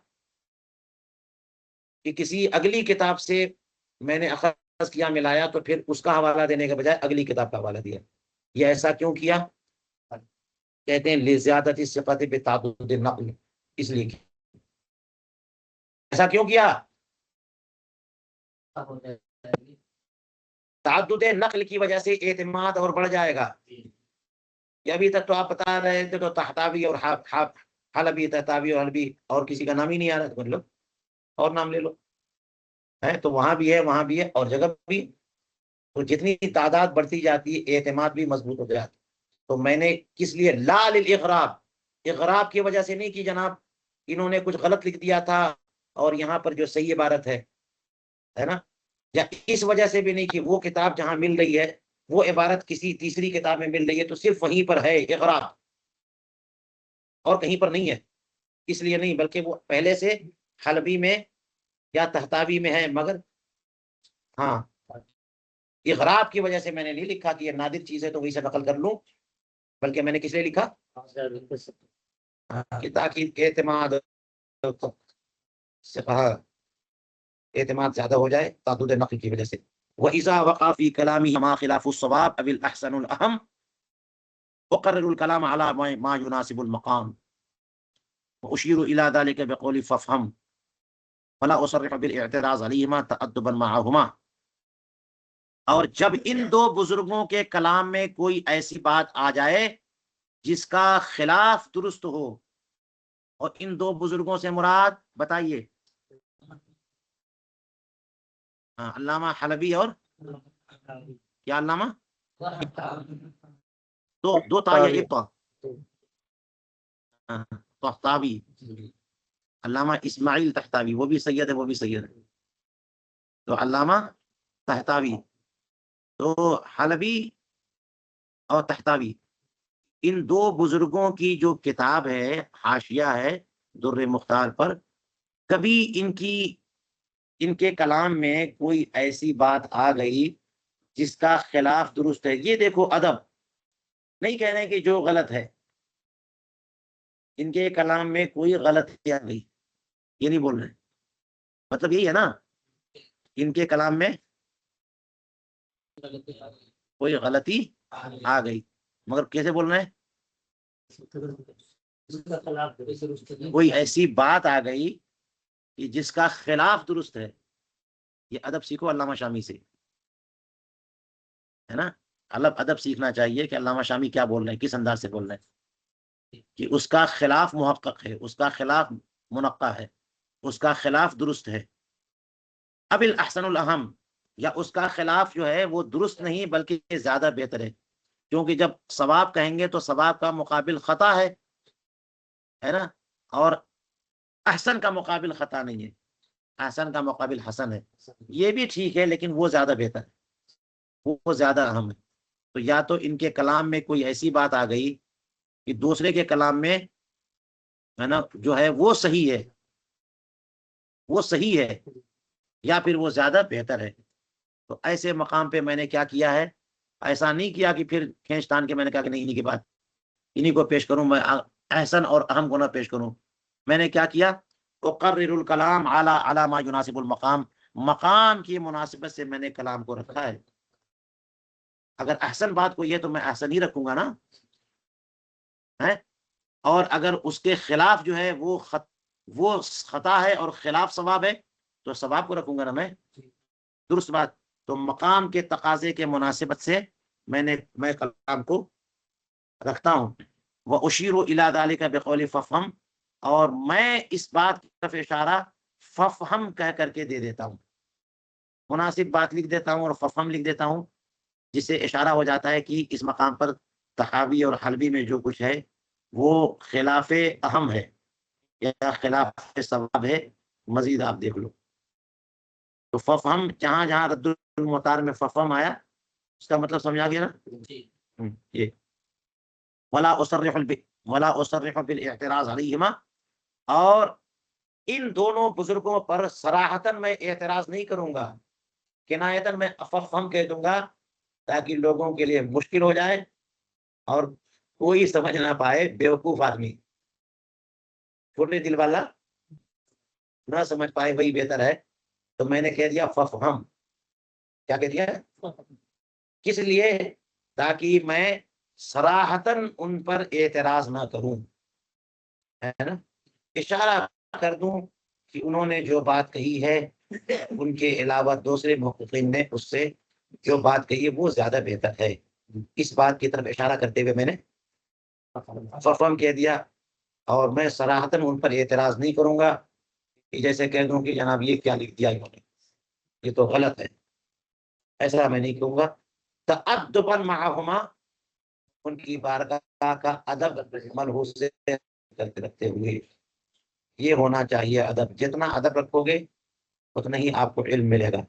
کہ کسی اگلی کتاب سے میں نے اخذ کیا ملایا تو پھر اس کا حوالہ دینے کے بجائے اگلی کتاب کا حوالہ دیا۔ یہ ایسا کیوں کیا؟ کہتے ہیں لزیادت ثقت بتعدد النقل، اس لیے ایسا کیوں کیا؟ تعدد نقل کی وجہ سے اعتماد اور بڑھ جائے گا۔ یہ ابھی تک تو آپ بتا رہے تھے تو تحتاوی اور حلبی، تحتاوی اور حلبی، اور کسی کا نام ہی نہیں آ رہا، مطلب اور نام لے لو، ہے تو وہاں بھی ہے وہاں بھی ہے اور جگہ بھی، تو جتنی تعداد بڑھتی جاتی ہے اعتماد بھی مضبوط ہو جاتا ہے۔ تو میں نے کس لیے لا للاغراب، اغراب کی وجہ سے نہیں کہ جناب انہوں نے کچھ غلط لکھ دیا تھا اور یہاں پر جو صحیح عبارت ہے نا، یا اس وجہ سے بھی نہیں کہ وہ کتاب جہاں مل رہی ہے وہ عبارت کسی تیسری کتاب میں مل رہی ہے تو صرف وہیں پر ہے اغراب اور کہیں پر نہیں ہے، اس لیے نہیں، بلکہ وہ پہلے سے حلبی میں یا تحتاوی میں ہے، مگر ہاں اغراب کی وجہ سے میں نے نہیں لکھا کہ یہ نادر چیز ہے تو وہی سے نقل کر لوں، بلکہ میں نے کس لیے لکھا کہ تاکہ اعتماد زیادہ ہو جائے تعدد نقل کی وجہ سے۔ وَإِذَا وَقَعَ فِي كَلَامِهِ مَا خِلَافُ الصَّوَابِ أَوِ الْأَحْسَنُ الْأَهَمُّ وَقَرِّرُ الْكَلَامَ عَلَى مَا يُنَاسِبُ الْمَقَامِ وَأُشِيرُ إِلَى ذَلِكَ بِقَوْلِ فَافْهَمْ وَلَا أُصَرِّحُ بِالْاعْتِرَاضِ عَلَيْهِمَا تَأَدُّبًا مَعَهُمَا۔ اور جب ان دو بزرگوں کے کلام میں کوئی ایسی بات آ جائے جس کا خلاف درست ہو، اور ان دو بزرگوں سے مراد بتائیے، علامہ حلبی اور کیا علامہ، دو تا یا ایک تا، تحتاوی، علامہ اسماعیل تحتاوی، وہ بھی سید ہے وہ بھی سید ہے، تو علامہ تحتاوی، تو حلبی اور تحتاوی، ان دو بزرگوں کی جو کتاب ہے حاشیہ ہے در مختار پر، کبھی ان کے کلام میں کوئی ایسی بات آ گئی جس کا خلاف درست ہے، یہ دیکھو ادب، نہیں کہہ رہے کہ جو غلط ہے، ان کے کلام میں کوئی غلطی آ گئی، یہ نہیں بول رہے، مطلب یہی ہے نا، ان کے کلام میں کوئی غلطی آ گئی، مگر کیسے بول رہے ہیں، کوئی ایسی بات آ گئی کہ جس کا خلاف درست ہے، یہ ادب سیکھو علامہ شامی سے، ہے نا، ادب سیکھنا چاہیے کہ علامہ شامی کیا بول رہے ہیں، کس انداز سے بول رہے ہیں، کہ اس کا خلاف محقق ہے، اس کا خلاف منقع ہے، اس کا خلاف درست ہے، اب الاحسن الاہم، یا اس کا خلاف جو ہے وہ درست نہیں بلکہ زیادہ بہتر ہے، کیونکہ جب ثواب کہیں گے تو ثواب کا مقابل خطا ہے نا، اور احسن کا مقابل خطا نہیں ہے، احسن کا مقابل حسن ہے، یہ بھی ٹھیک ہے لیکن وہ زیادہ بہتر ہے، وہ زیادہ اہم ہے۔ تو یا تو ان کے کلام میں کوئی ایسی بات آ گئی کہ دوسرے کے کلام میں ہے نا جو ہے وہ صحیح ہے، یا پھر وہ زیادہ بہتر ہے، تو ایسے مقام پہ میں نے کیا کیا ہے، ایسا نہیں کیا کہ پھر کھینچ تان کے میں نے کہا کہ نہیں انہی کی بات انہی کو پیش کروں، میں احسن اور اہم کو نہ پیش کروں، میں نے کیا کیا، اقرر الکلام علی ما یناسب المقام، مقام کی مناسبت سے میں نے کلام کو رکھا ہے، اگر احسن بات کو یہ تو میں احسن ہی رکھوں گا نا، ہے، اور اگر اس کے خلاف جو ہے وہ خطا ہے اور خلاف ثواب ہے تو ثواب کو رکھوں گا نا میں، درست بات، تو مقام کے تقاضے کے مناسبت سے میں کلام کو رکھتا ہوں، وَأُشِيرُ إِلَى ذَلِكَ بِقَوْلِ فَافْهَمْ، اور میں اس بات کی طرف اشارہ ففہم کہہ کر کے دے دیتا ہوں، مناسب بات لکھ دیتا ہوں اور ففہم لکھ دیتا ہوں، جس سے اشارہ ہو جاتا ہے کہ اس مقام پر تحاوی اور حلبی میں جو کچھ ہے وہ خلاف اہم ہے یا خلاف ثواب ہے، مزید آپ دیکھ لو۔ تو ففہم جہاں جہاں رد المختار میں ففہم آیا اس کا مطلب سمجھا گیا نا جی یہ ولا اصرح ولا اصرح بالاعتراض علیہما، اور ان دونوں بزرگوں پر صراحتاً میں اعتراض نہیں کروں گا، کنایتاً میں ففہم کہہ دوں گا تاکہ لوگوں کے لیے مشکل ہو جائے اور کوئی سمجھ نہ پائے، بیوقوف آدمی چھوٹے دل والا نہ سمجھ پائے وہی بہتر ہے، تو میں نے کہہ دیا ففہم، کیا کہہ دیا کس لیے؟ تاکہ میں صراحتاً ان پر اعتراض نہ کروں، ہے نا، اشارہ کر دوں کہ انہوں نے جو بات کہی ہے ان کے علاوہ دوسرے محققین نے اس سے جو بات کہی ہے وہ زیادہ بہتر ہے، اس بات کی طرف اشارہ کرتے ہوئے میں نے ففہم کہہ دیا، اور میں صراحتاً ان پر اعتراض نہیں کروں گا کہ جیسے کہہ دوں کہ جناب یہ کیا لکھ دیا انہوں نے، یہ تو غلط ہے، ایسا میں نہیں کہوں گا۔ تأدبا معہما، ان کی بارگاہ کا ادب ملحوظ سے رکھتے ہوئے، یہ ہونا چاہیے ادب، جتنا ادب رکھو گے اتنا ہی آپ کو علم ملے گا۔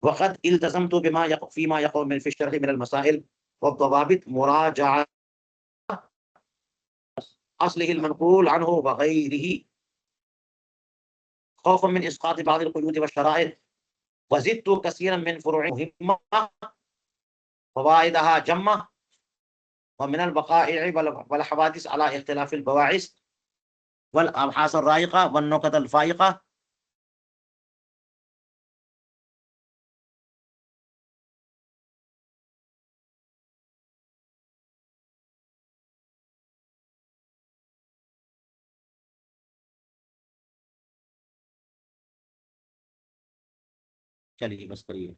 وقد التزمت بما فيما يقع من في الشرح من المسائل والضوابط مراجعة اصله المنقول عنه وغيره خوفا من اسقاط بعض القيود والشرائط، وزدت كثيرا من فروع مهمة فوائدها جمة، ومن الوقائع والحوادث على اختلاف البواعث والابحاث الرائقة والنكت الفائقة۔ چلیے بس کریے۔